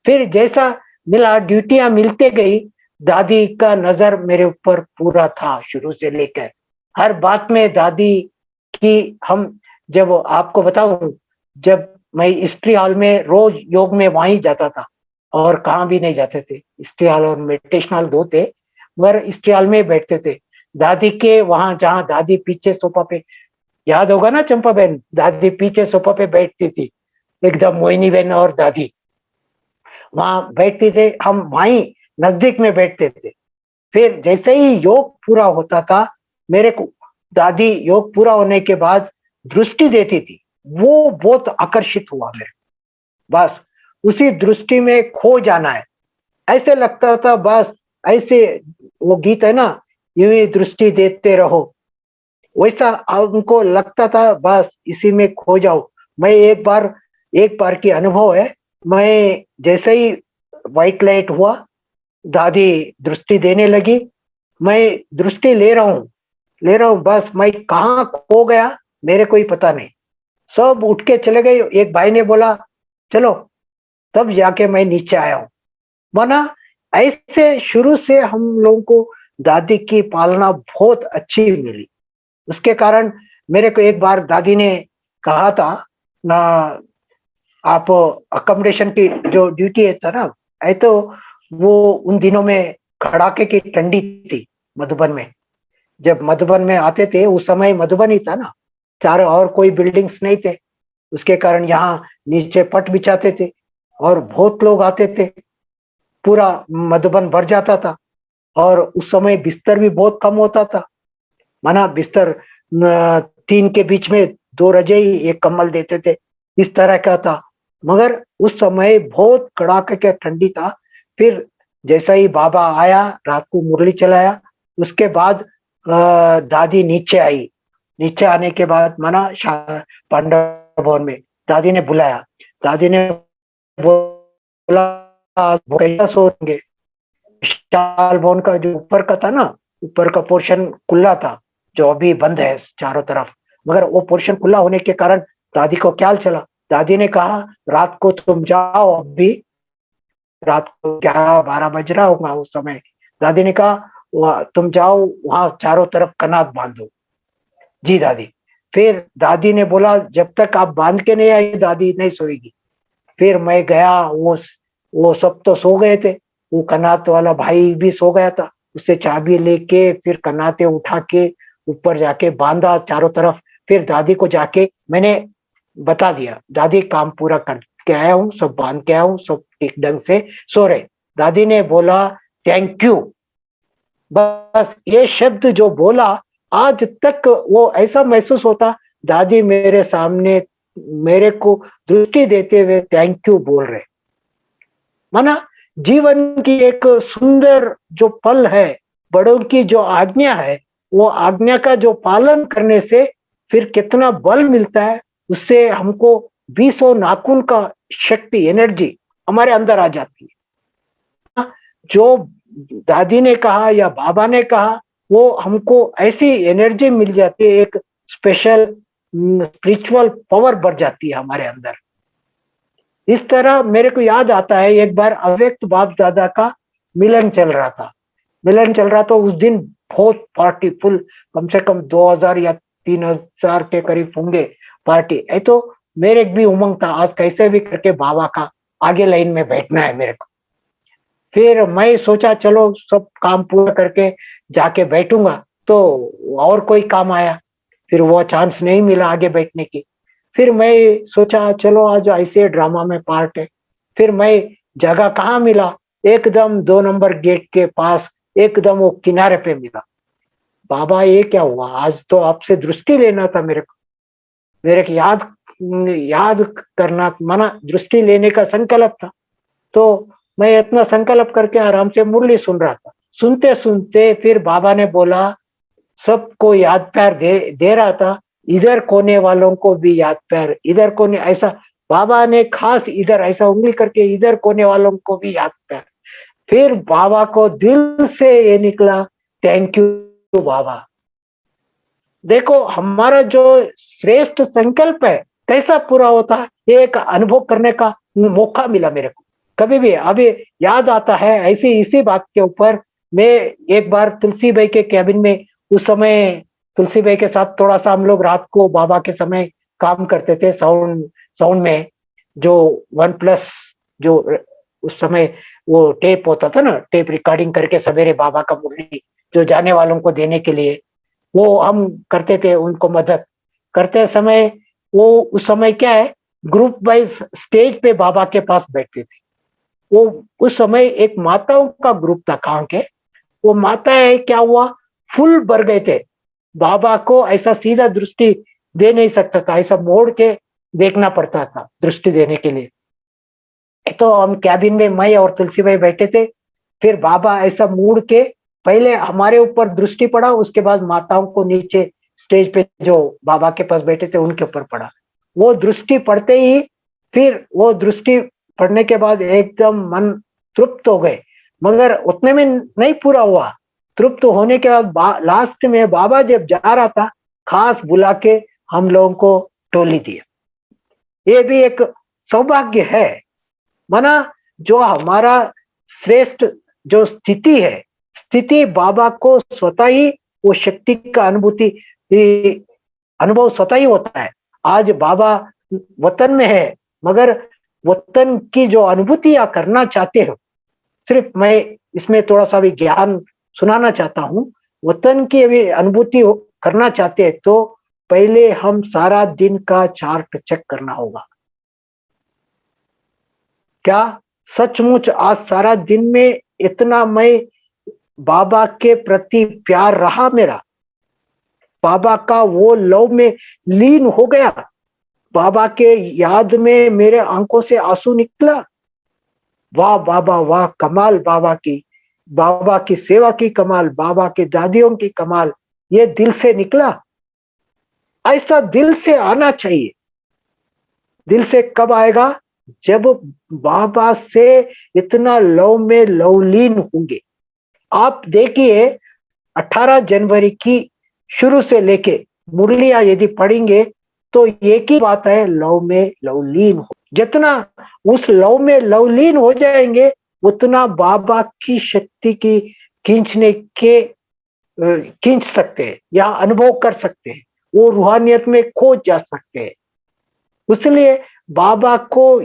फिर जैसा मिला, ड्यूटियां मिलते गई, दादी का नजर मेरे ऊपर पूरा था शुरू से लेकर हर बात में। दादी की हम जब आपको बताऊं, जब मैं स्त्री हॉल में रोज योग में वहीं जाता था और कहाँ भी नहीं जाते थे, स्त्री हॉल और मेडिटेशन हॉल दो थे, मगर स्त्री हॉल में बैठते थे। दादी के वहां, जहाँ दादी पीछे सोफा पे, याद होगा ना चंपा बहन, दादी पीछे सोफा पे बैठती थी, एकदम मोहिनी बहन और दादी वहां बैठते थे, हम वहीं नजदीक में बैठते थे। फिर जैसे ही योग पूरा होता था, मेरे को दादी योग पूरा होने के बाद दृष्टि देती थी, वो बहुत आकर्षित हुआ मेरे। बस उसी दृष्टि में खो जाना है, ऐसे लगता था। बस ऐसे वो गीत है ना, यूं ही दृष्टि देते रहो, वैसा उनको लगता था, बस इसी में खो जाओ। मैं एक बार की अनुभव है, मैं जैसे ही व्हाइट लाइट हुआ, दादी दृष्टि देने लगी, मैं दृष्टि ले रहा हूँ, बस मैं कहाँ खो गया मेरे को ही पता नहीं। सब उठ के चले गए। एक भाई ने बोला चलो, तब जाके मैं नीचे आया हूँ। माना ऐसे शुरू से हम लोगों को दादी की पालना बहुत अच्छी मिली। उसके कारण मेरे को एक बार दादी ने कहा था ना, आप अकोमोडेशन की जो ड्यूटी था ना, ऐ तो वो उन दिनों में कड़ाके की ठंडी थी मधुबन में। जब मधुबन में आते थे उस समय मधुबन ही था ना, चारों और कोई बिल्डिंग्स नहीं थे, उसके कारण यहाँ नीचे पट बिछाते थे और बहुत लोग आते थे, पूरा मधुबन भर जाता था। और उस समय बिस्तर भी बहुत कम होता था, माना बिस्तर 3 के बीच में 2 रजाई 1 कंबल देते थे, इस तरह का था। मगर उस समय बहुत कड़ाके का ठंडी था। फिर जैसा ही बाबा आया, रात को मुरली चलाया, उसके बाद दादी नीचे आई। नीचे आने के बाद माना पांडव भवन में दादी ने बुलाया। दादी ने बोला वो कैसा सोएंगे। विशाल भवन का जो ऊपर का था ना, ऊपर का पोर्शन खुला था, जो अभी बंद है चारों तरफ, मगर वो पोर्शन खुला होने के कारण दादी को ख्याल चला। दादी ने कहा रात को तुम जाओ, अभी रात को 11-12 बज रहा होगा उस समय। दादी ने कहा तुम जाओ, वहां चारों तरफ कनात बांधो। जी दादी। फिर दादी ने बोला जब तक आप बांध के नहीं आई दादी नहीं सोएगी। फिर मैं गया, वो सब तो सो गए थे, वो कनात वाला भाई भी सो गया था, उससे चाबी लेके फिर कनाते उठा के ऊपर जाके बांधा चारों तरफ। फिर दादी को जाके मैंने बता दिया, दादी काम पूरा करके आया हूँ, सब बांध के आया हूँ, सब ठीक ढंग से सो रहे। दादी ने बोला थैंक यू। बस ये शब्द जो बोला, आज तक वो ऐसा महसूस होता, दादी मेरे सामने मेरे को दृष्टि देते हुए थैंक यू बोल रहे। माना जीवन की एक सुंदर जो पल है, बड़ों की जो आज्ञा है, वो आज्ञा का जो पालन करने से फिर कितना बल मिलता है, उससे हमको 20 नाखून का शक्ति, एनर्जी हमारे अंदर आ जाती है। जो दादी ने कहा या बाबा ने कहा, वो हमको ऐसी एनर्जी मिल जाती है, एक स्पेशल स्पिरिचुअल पावर बढ़ जाती है हमारे अंदर। इस तरह मेरे को याद आता है, एक बार अव्यक्त बाप दादा का मिलन चल रहा था। तो उस दिन बहुत पार्टी फुल, कम से कम 2000 या 3000 के करीब होंगे पार्टी। ऐ तो मेरे भी उमंग था, आज कैसे भी करके बाबा का आगे लाइन में बैठना है मेरे को। फिर मैं सोचा चलो सब काम पूरा करके जाके बैठूंगा, तो और कोई काम आया, फिर वो चांस नहीं मिला आगे बैठने की। फिर मैं सोचा चलो आज ऐसे ड्रामा में पार्ट है। फिर मैं जगह कहाँ मिला, एकदम 2 नंबर गेट के पास, एकदम वो किनारे पे मिला। बाबा ये क्या हुआ, आज तो आपसे दृष्टि लेना था मेरे को याद करना, माना दृष्टि लेने का संकल्प था। तो मैं इतना संकल्प करके आराम से मुरली सुन रहा था। सुनते सुनते फिर बाबा ने बोला, सबको याद प्यार दे रहा था, इधर कोने वालों को भी याद प्यार, इधर कोने, ऐसा बाबा ने खास इधर ऐसा उंगली करके इधर कोने वालों को भी याद प्यार। फिर बाबा को दिल से ये निकला, थैंक यू बाबा। देखो हमारा जो श्रेष्ठ संकल्प है कैसा पूरा होता है, ये एक अनुभव करने का मौका मिला मेरे को। कभी भी अभी याद आता है ऐसी इसी बात के ऊपर, मैं एक बार तुलसी भाई के कैबिन में, उस समय तुलसी भाई के साथ थोड़ा सा हम लोग रात को बाबा के समय काम करते थे साउंड साउंड में, जो वन प्लस जो उस समय वो टेप होता था ना, टेप रिकॉर्डिंग करके सवेरे बाबा का मुरली जो जाने वालों को देने के लिए वो हम करते थे, उनको मदद करते समय। वो उस समय क्या है, ग्रुप वाइज स्टेज पे बाबा के पास बैठते थे। वो उस समय एक माताओं का ग्रुप था, कहाँ के वो माताएं, क्या हुआ, फुल भर गए थे। बाबा को ऐसा सीधा दृष्टि दे नहीं सकता था, ऐसा मोड़ के देखना पड़ता था दृष्टि देने के लिए। तो हम कैबिन में मैं और तुलसी भाई बैठे थे, फिर बाबा ऐसा मुड़ के पहले हमारे ऊपर दृष्टि पड़ा, उसके बाद माताओं को नीचे स्टेज पे जो बाबा के पास बैठे थे उनके ऊपर पड़ा। वो दृष्टि पड़ते ही, फिर वो दृष्टि पड़ने के बाद एकदम मन तृप्त हो गए, मगर उतने में नहीं पूरा हुआ। तृप्त होने के बाद लास्ट में बाबा जब जा रहा था, खास बुला के हम लोगों को टोली दिया। ये भी एक सौभाग्य है, माना जो हमारा श्रेष्ठ जो स्थिति है, स्थिति बाबा को स्वतः ही वो शक्ति का अनुभव स्वतः ही होता है। आज बाबा वतन में है, मगर वतन की जो अनुभूतियां करना चाहते हो, सिर्फ मैं इसमें थोड़ा सा भी ज्ञान सुनाना चाहता हूँ। वतन की अभी अनुभूति करना चाहते हैं तो पहले हम सारा दिन का चार्ट चेक करना होगा। क्या सचमुच आज सारा दिन में इतना मैं बाबा के प्रति प्यार रहा, मेरा बाबा का वो लव में लीन हो गया, बाबा के याद में मेरे आंखों से आंसू निकला। वाह बाबा वाह, कमाल बाबा की सेवा की कमाल, बाबा की दादियों की कमाल, ये दिल से निकला। ऐसा दिल से आना चाहिए। दिल से कब आएगा, जब बाबा से इतना लव में लवलीन होंगे। आप देखिए 18 जनवरी की शुरू से लेके मुरलियां यदि पढ़ेंगे तो एक ही बात है, लव में लवलीन हो। जितना उस लव में लवलीन हो जाएंगे उतना बाबा की शक्ति की खींच सकते हैं या अनुभव कर सकते हैं, वो रूहानियत में खो जा सकते हैं। इसलिए बाबा को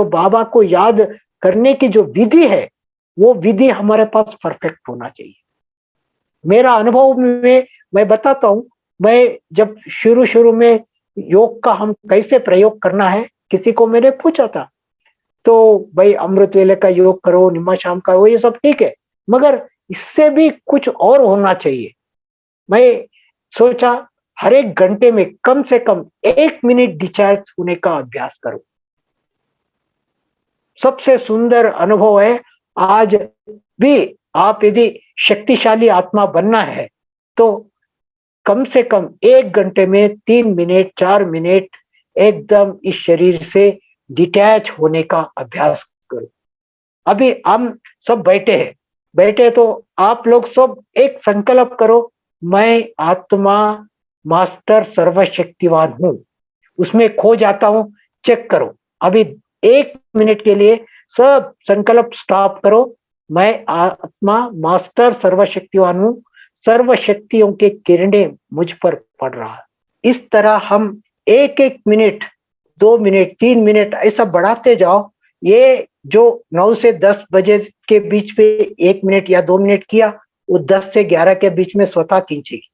बाबा को याद करने की जो विधि है, वो विधि हमारे पास परफेक्ट होना चाहिए। मेरा अनुभव में मैं बताता हूँ, मैं जब शुरू में योग का हम कैसे प्रयोग करना है, किसी को मैंने पूछा था, तो भाई अमृत वेले का योग करो, निम्मा शाम का, वो ये सब ठीक है, मगर इससे भी कुछ और होना चाहिए। मैं सोचा हर एक घंटे में कम से कम 1 मिनट डिस्चार्ज होने का अभ्यास करो। सबसे सुंदर अनुभव है। आज भी आप यदि शक्तिशाली आत्मा बनना है तो कम से कम 1 घंटे में 3 मिनट 4 मिनट एकदम इस शरीर से डिटैच होने का अभ्यास करो। अभी हम सब बैठे तो आप लोग सब एक संकल्प करो, मैं आत्मा मास्टर सर्वशक्तिवान हूं, उसमें खो जाता हूं, चेक करो। अभी 1 मिनट के लिए सब संकल्प स्टॉप करो, मैं आत्मा मास्टर सर्वशक्तिवान हूं, सर्व शक्तियों के किरणें मुझ पर पड़ रहा है। इस तरह हम 1 मिनट 2 मिनट 3 मिनट ऐसा बढ़ाते जाओ। ये जो 9 से 10 बजे के बीच में 1 मिनट या 2 मिनट किया, वो 10 से 11 के बीच में स्वतः खींचेगी।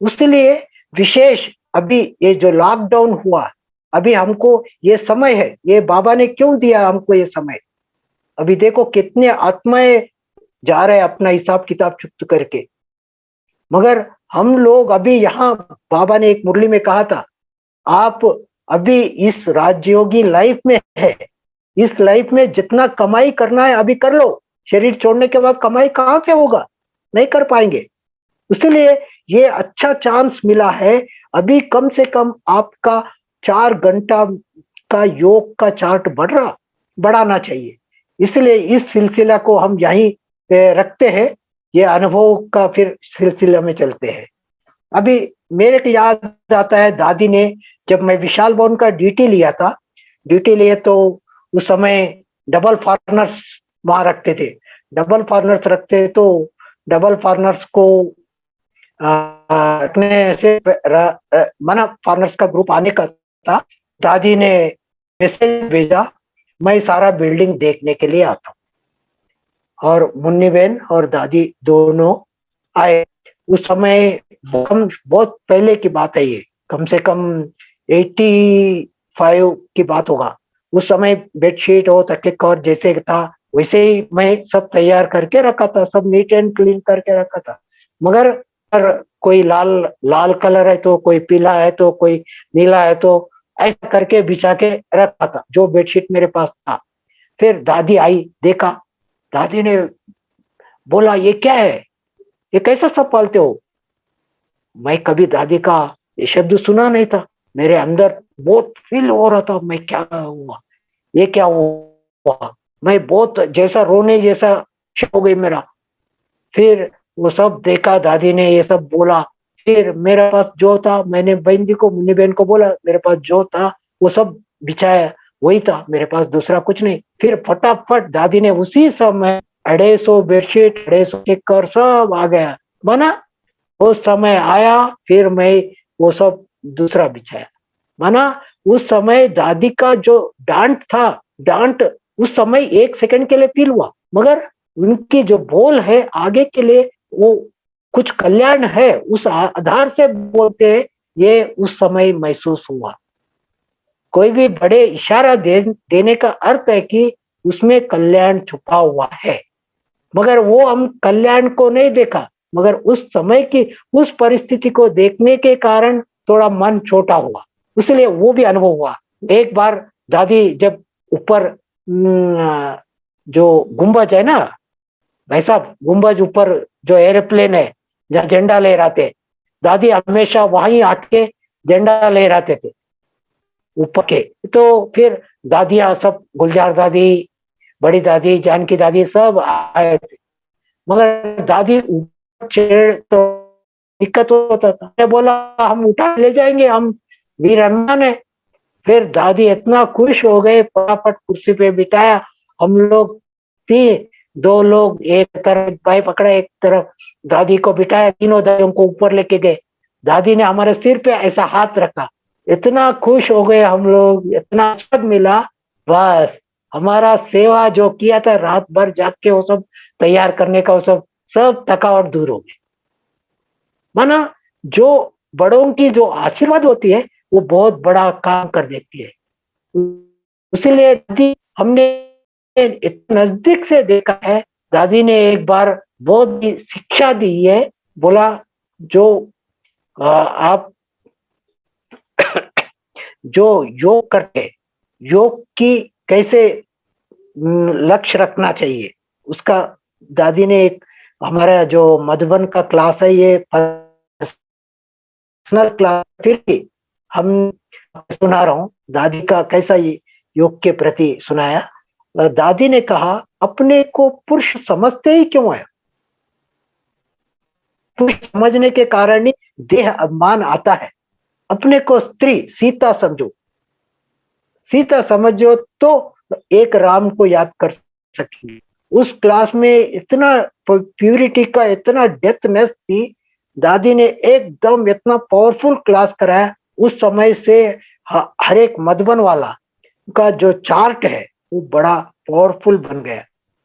उसलिए विशेष अभी ये जो लॉकडाउन हुआ, अभी हमको ये समय है, ये बाबा ने क्यों दिया हमको ये समय। अभी देखो कितने आत्माएं जा रहे हैं अपना हिसाब किताब चुप्त करके, मगर हम लोग अभी यहाँ, बाबा ने एक मुरली में कहा था, आप अभी इस राजयोगी लाइफ में है, इस लाइफ में जितना कमाई करना है अभी कर लो, शरीर छोड़ने के बाद कमाई कहाँ से होगा, नहीं कर पाएंगे। इसलिए ये अच्छा चांस मिला है, अभी कम से कम आपका 4 घंटा का योग का चार्ट बढ़ाना चाहिए। इसलिए इस सिलसिला को हम यहीं पे रखते हैं, ये अनुभव का फिर सिलसिला में चलते हैं। अभी मेरे को याद आता है, दादी ने जब मैं विशाल भवन का ड्यूटी लिया था, ड्यूटी लिए तो उस समय डबल फार्नर्स वहां रखते थे। डबल फार्नर्स रखते तो डबल फार्नर्स को रखने से माना फार्नर्स का ग्रुप आने का था। दादी ने मैसेज भेजा, मैं सारा बिल्डिंग देखने के लिए आता हूँ। और मुन्नी बहन और दादी दोनों आए। उस समय बहुत पहले की बात है, ये कम से कम 85 की बात होगा। उस समय बेडशीट और तकिया कवर जैसे था वैसे ही मैं सब तैयार करके रखा था, सब नीट एंड क्लीन करके रखा था। मगर कोई लाल कलर है तो कोई पीला है तो कोई नीला है, तो ऐसा करके बिछा के रखा था जो बेडशीट मेरे पास था। फिर दादी आई, देखा, दादी ने बोला ये क्या है, ये कैसा सब पालते हो। मैं कभी दादी का ये शब्द सुना नहीं था, मेरे अंदर बहुत फील हो रहा था, मैं क्या हुआ, ये क्या हुआ, मैं बहुत जैसा रोने जैसा हो गई मेरा। फिर वो सब देखा, दादी ने ये सब बोला। फिर मेरे पास जो था, मैंने बहन जी को, मुन्नी बहन को बोला, मेरे पास जो था वो सब बिछाया, वही था मेरे पास, दूसरा कुछ नहीं। फिर फटाफट दादी ने उसी समय 250 बेडशीट, 250 के कर सब आ गया, माना वो समय आया। फिर मैं वो सब दूसरा बिछाया, माना उस समय दादी का जो डांट था, डांट उस समय 1 सेकंड के लिए फील हुआ, मगर उनकी जो बोल है आगे के लिए वो कुछ कल्याण है, उस आधार से बोलते हैं, ये उस समय महसूस हुआ। कोई भी बड़े इशारा देने का अर्थ है कि उसमें कल्याण छुपा हुआ है, मगर वो हम कल्याण को नहीं देखा, मगर उस समय की उस परिस्थिति को देखने के कारण थोड़ा मन छोटा हुआ, इसलिए वो भी अनुभव हुआ। एक बार दादी जब ऊपर जो गुंबज है ना, भाई साहब, गुंबज ऊपर जो एरोप्लेन है जहाँ झंडा लहराते, दादी हमेशा वहीं आके झंडा लहराते थे ऊपर के। तो फिर दादियां सब, गुलजार दादी, बड़ी दादी, जानकी दादी सब आए थे, मगर दादी ऊपर चढ़ तो दिक्कत होता था। मैं बोला हम उठा ले जाएंगे, हम वीर हनुमान है। फिर दादी इतना खुश हो गए, फटाफट कुर्सी पे बिठाया। हम लोग 2 लोग एक तरफ भाई पकड़ा, एक तरफ दादी को बिठाया, तीनों दादियों को ऊपर लेके गए। दादी ने हमारे सिर पे ऐसा हाथ रखा, इतना खुश हो गए हम लोग, इतना आशीर्वाद मिला। बस हमारा सेवा जो किया था रात भर जाग के, वो सब तैयार करने का, वो सब थकावट दूर हो गई। माना जो बड़ों की जो आशीर्वाद होती है वो बहुत बड़ा काम कर देती है। इसीलिए दादी हमने नजदीक से देखा है। दादी ने एक बार बहुत ही शिक्षा दी है, बोला जो आप जो योग करते, योग की कैसे लक्ष्य रखना चाहिए, उसका दादी ने एक, हमारा जो मधुबन का क्लास है ये पर्सनल क्लास, फिर भी हम सुना रहा हूँ दादी का कैसा ये योग के प्रति सुनाया। दादी ने कहा, अपने को पुरुष समझते ही क्यों है, पुरुष समझने के कारण ही देह अभिमान आता है। अपने को स्त्री सीता समझो, सीता समझो तो एक राम को याद कर सकेंगे। उस क्लास में इतना प्यूरिटी का, इतना डेप्थनेस थी। दादी ने एकदम इतना पावरफुल क्लास कराया। उस समय से हर एक मधुबन वाला का जो चार्ट है वो बड़ा पावरफुल बन गया।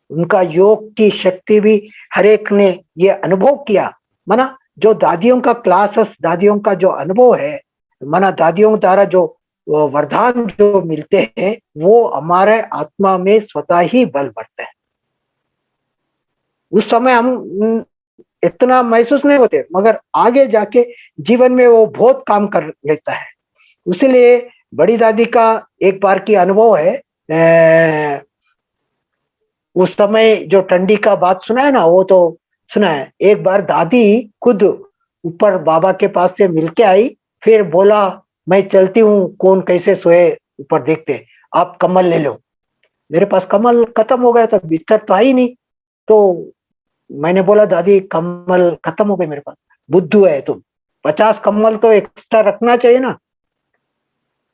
उनका योग की शक्ति भी हर एक ने ये अनुभव किया। माना जो दादियों का क्लासेस, दादियों का जो अनुभव है, माना दादियों द्वारा जो वरदान जो मिलते हैं, वो हमारे आत्मा में स्वतः ही बल बढ़ते हैं। उस समय हम इतना महसूस नहीं होते, मगर आगे जाके जीवन में वो बहुत काम कर लेता है। इसलिए बड़ी दादी का एक बार की अनुभव है, उस समय जो ठंडी का बात सुना है ना, वो तो सुना है। एक बार दादी खुद ऊपर बाबा के पास से मिलके आई, फिर बोला मैं चलती हूँ, कौन कैसे सोए ऊपर देखते, आप कम्बल ले लो। मेरे पास कमल खत्म हो गया था, बिस्तर तो आई नहीं। तो मैंने बोला दादी कमल खत्म हो गए मेरे पास। बुद्धू है तुम, 50 कमल तो एक्स्ट्रा रखना चाहिए ना।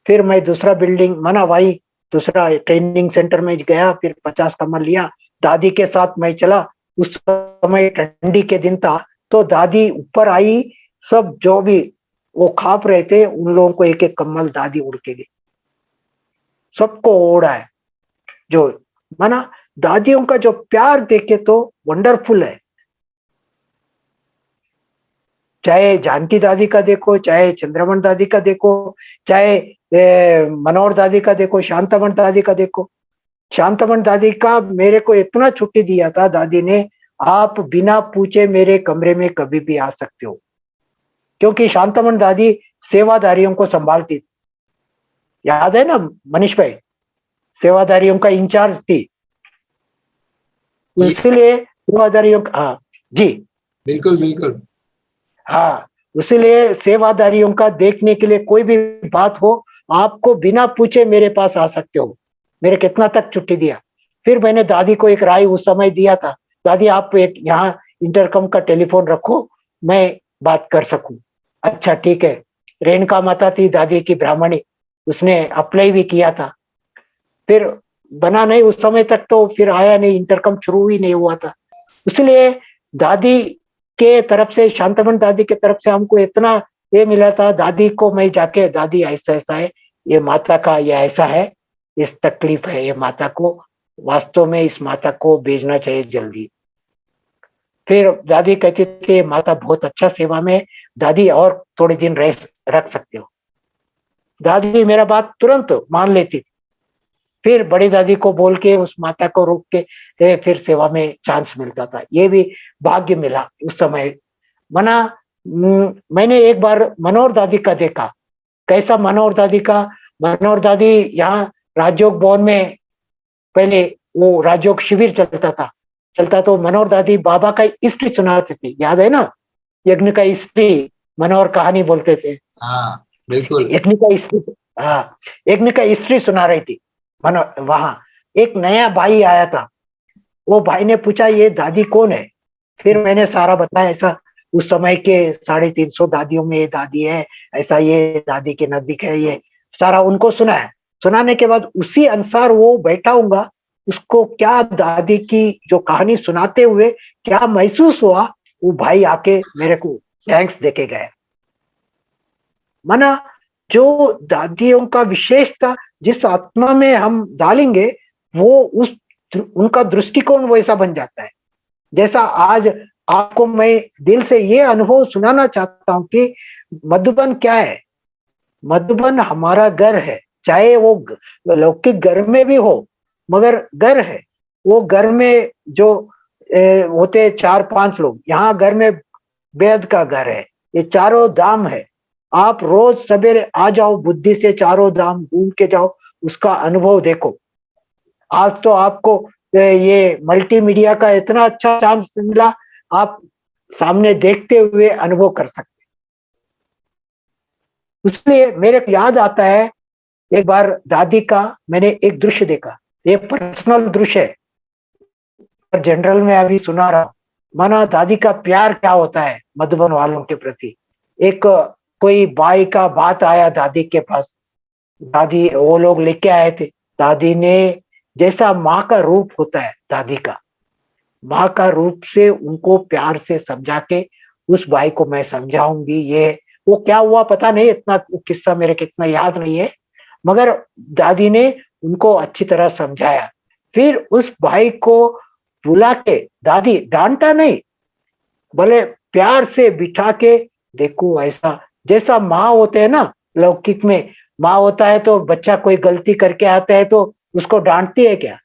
फिर मैं दूसरा बिल्डिंग मना भाई, दूसरा ट्रेनिंग सेंटर में गया, फिर 50 कमल लिया, दादी के साथ मैं चला। उस समय ठंडी के दिन था, तो दादी ऊपर आई, सब जो भी वो खाप रहे थे उन लोगों को एक एक कमल दादी उड़ के गई, सबको ओढ़ा है। जो माना दादियों का जो प्यार देखे तो वंडरफुल है। चाहे जानकी दादी का देखो, चाहे चंद्रमन दादी का देखो, चाहे मनोहर दादी का देखो, शांतमन दादी का देखो। शांतमन दादी का मेरे को इतना छुट्टी दिया था दादी ने, आप बिना पूछे मेरे कमरे में कभी भी आ सकते हो, क्योंकि शांतमन दादी सेवादारियों को संभालती थी। याद है ना मनीष भाई, सेवादारियों का इंचार्ज थी, इसलिए सेवादारियों का, हाँ जी बिल्कुल बिल्कुल। हाँ, इसलिए सेवादारियों का देखने के लिए कोई भी बात हो, आपको बिना पूछे मेरे पास आ सकते हो। मेरे कितना तक छुट्टी दिया। फिर मैंने दादी को एक राय उस समय दिया था, दादी आप एक यहाँ इंटरकम का टेलीफोन रखो, मैं बात कर सकूं। अच्छा ठीक है। रेणुका माता थी दादी की ब्राह्मणी, उसने अप्लाई भी किया था, फिर बना नहीं उस समय तक, तो फिर आया नहीं, इंटरकम शुरू ही नहीं हुआ था। इसलिए दादी के तरफ से, शांतमन दादी के तरफ से हमको इतना ये मिला था। दादी को मैं जाके, दादी ऐसा ऐसा है, ये माता का ये ऐसा है, इस तकलीफ है ये माता को, वास्तव में इस माता को भेजना चाहिए जल्दी। फिर दादी कहती थी माता बहुत अच्छा सेवा में है, दादी और थोड़े दिन रख सकते हो। दादी मेरा बात तुरंत मान लेती थी। फिर बड़ी दादी को बोल के उस माता को रोक के फिर सेवा में चांस मिलता था। ये भी भाग्य मिला उस समय। मना मैंने एक बार मनोहर दादी का देखा। कैसा मनोहर दादी का? मनोहर दादी यहाँ राजयोग भवन में पहले वो राजयोग शिविर चलता तो मनोहर दादी बाबा का हिस्ट्री सुनाते थे, याद है ना? यज्ञ का हिस्ट्री मनोहर कहानी बोलते थे। हाँ बिल्कुल। यज्ञ का हिस्ट्री, हाँ यज्ञ का हिस्ट्री सुना रही थी। वहां एक नया भाई आया था, वो भाई ने पूछा ये दादी कौन है? फिर मैंने सारा बताया, ऐसा उस समय के 350 दादियों में ये दादी है, ऐसा ये दादी के नजदीक है, ये सारा उनको सुनाया। सुनाने के बाद उसी अनुसार वो बैठा हूँगा, उसको क्या दादी की जो कहानी सुनाते हुए क्या महसूस हुआ, वो भाई आके मेरे को थैंक्स देके गया। माना जो दादियों का विशेषता जिस आत्मा में हम डालेंगे, वो उनका दृष्टिकोण वैसा बन जाता है। जैसा आज आपको मैं दिल से ये अनुभव सुनाना चाहता हूं कि मधुबन क्या है। मधुबन हमारा घर है, चाहे वो लौकिक घर में भी हो, मगर घर है। वो घर में जो होते 4-5 लोग, यहाँ घर में बेद का घर है, ये चारों धाम है। आप रोज सवेरे आ जाओ, बुद्धि से चारों धाम घूम के जाओ, उसका अनुभव देखो। आज तो आपको ये मल्टीमीडिया का इतना अच्छा चांस मिला, आप सामने देखते हुए अनुभव कर सकते। इसलिए मेरे को याद आता है एक बार दादी का मैंने एक दृश्य देखा। ये पर्सनल दृश्य है, पर जनरल में अभी सुना रहा हूं। माना दादी का प्यार क्या होता है मधुबन वालों के प्रति। एक कोई भाई का बात आया दादी के पास, दादी वो लोग लेके आए थे। दादी ने, जैसा माँ का रूप होता है दादी का, माँ का रूप से उनको प्यार से समझा के, उस भाई को मैं समझाऊंगी, ये वो क्या हुआ पता नहीं, इतना किस्सा मेरे को इतना याद नहीं है, मगर दादी ने उनको अच्छी तरह समझाया। फिर उस भाई को बुला के, दादी डांटा नहीं, भले प्यार से बिठा के, देखो ऐसा जैसा माँ होते हैं ना, लौकिक में माँ होता है तो बच्चा कोई गलती करके आता है तो उसको डांटती है क्या?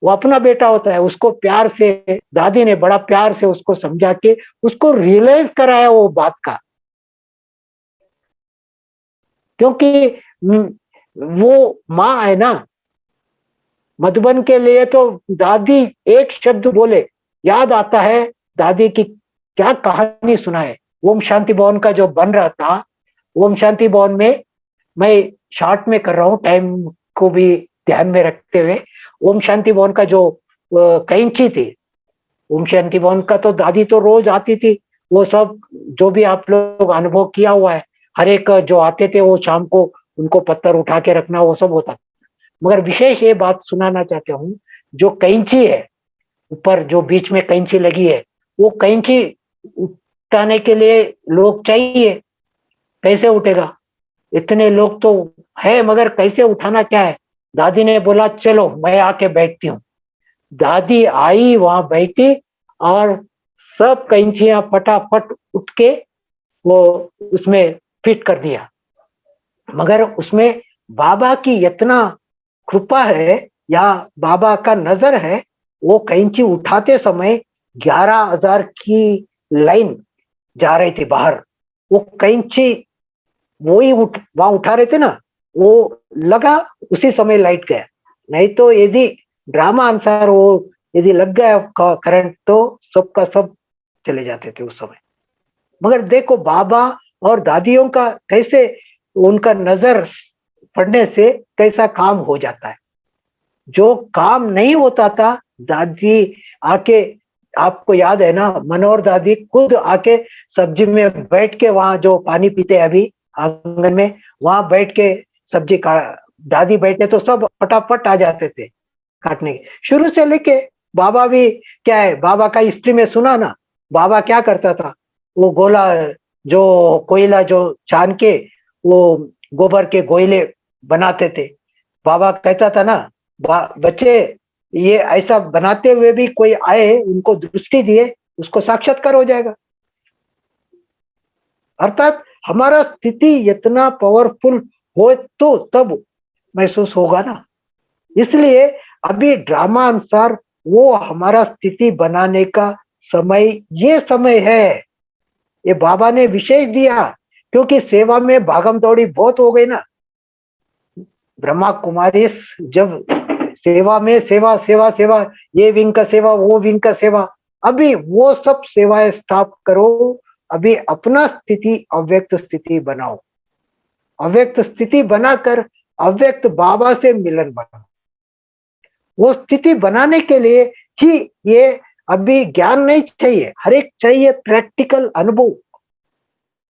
वो अपना बेटा होता है, उसको प्यार से दादी ने बड़ा प्यार से उसको समझा के उसको रियलाइज कराया वो बात का। क्योंकि वो माँ है ना। मधुबन के लिए तो दादी एक शब्द बोले याद आता है, दादी की क्या कहानी सुनाए। ओम शांति भवन का जो बन रहा था, ओम शांति भवन में, मैं शॉर्ट में कर रहा हूँ, टाइम को भी ध्यान में रखते हुए ओम शांति भवन का जो कैंची थी, ओम शांति भवन का तो दादी तो रोज आती थी, वो सब जो भी आप लोग अनुभव किया हुआ है, हर एक जो आते थे वो शाम को उनको पत्थर उठा के रखना वो सब होता। मगर विशेष ये बात सुनाना चाहता हूँ, जो कैंची है ऊपर जो बीच में कैंची लगी है, वो कैंची उठाने के लिए लोग चाहिए, कैसे उठेगा? इतने लोग तो है मगर कैसे उठाना क्या है? दादी ने बोला चलो मैं आके बैठती हूँ। दादी आई, वहां बैठी और सब कैंचियां फटाफट उठ के वो उसमें फिट कर दिया। मगर उसमें बाबा की इतना कृपा है या बाबा का नजर है, वो कैंची उठाते समय 11,000 की लाइन जा रही थी बाहर। वो कैंची वही वहां उठा रहे थे ना, वो लगा उसी समय लाइट गया। नहीं तो यदि ड्रामा अनुसार वो यदि लग गया करंट तो सबका सब चले जाते थे उस समय। मगर देखो बाबा और दादियों का कैसे उनका नजर पड़ने से कैसा काम हो जाता है। जो काम नहीं होता था, दादी आके, आपको याद है ना, मनोहर दादी खुद आके सब्जी में बैठ के, वहां जो पानी पीते अभी आंगन में, वहां बैठ के सब्जी का दादी बैठे तो सब फटाफट आ जाते थे काटने के। शुरू से लेके बाबा भी क्या है, बाबा का हिस्ट्री में सुना ना, बाबा क्या करता था, वो गोला जो कोयला जो छान के वो गोबर के गोयले बनाते थे। बाबा कहता था ना, बच्चे ये ऐसा बनाते हुए भी कोई आए उनको दृष्टि दिए, उसको साक्षात्कार हो जाएगा। अर्थात हमारा स्थिति इतना पावरफुल हो तो तब महसूस होगा ना। इसलिए अभी ड्रामा अनुसार वो हमारा स्थिति बनाने का समय ये समय है, ये बाबा ने विशेष दिया, क्योंकि सेवा में भागम दौड़ी बहुत हो गई ना। ब्रह्मा कुमारी जब सेवा में सेवा सेवा सेवा, ये विंग का सेवा वो विंग का सेवा, अभी वो सब सेवाएं स्टॉप करो, अभी अपना स्थिति अव्यक्त स्थिति बनाओ। अव्यक्त स्थिति बनाकर अव्यक्त बाबा से मिलन बनाओ। वो स्थिति बनाने के लिए ही ये अभी ज्ञान नहीं चाहिए, हर एक चाहिए प्रैक्टिकल अनुभव।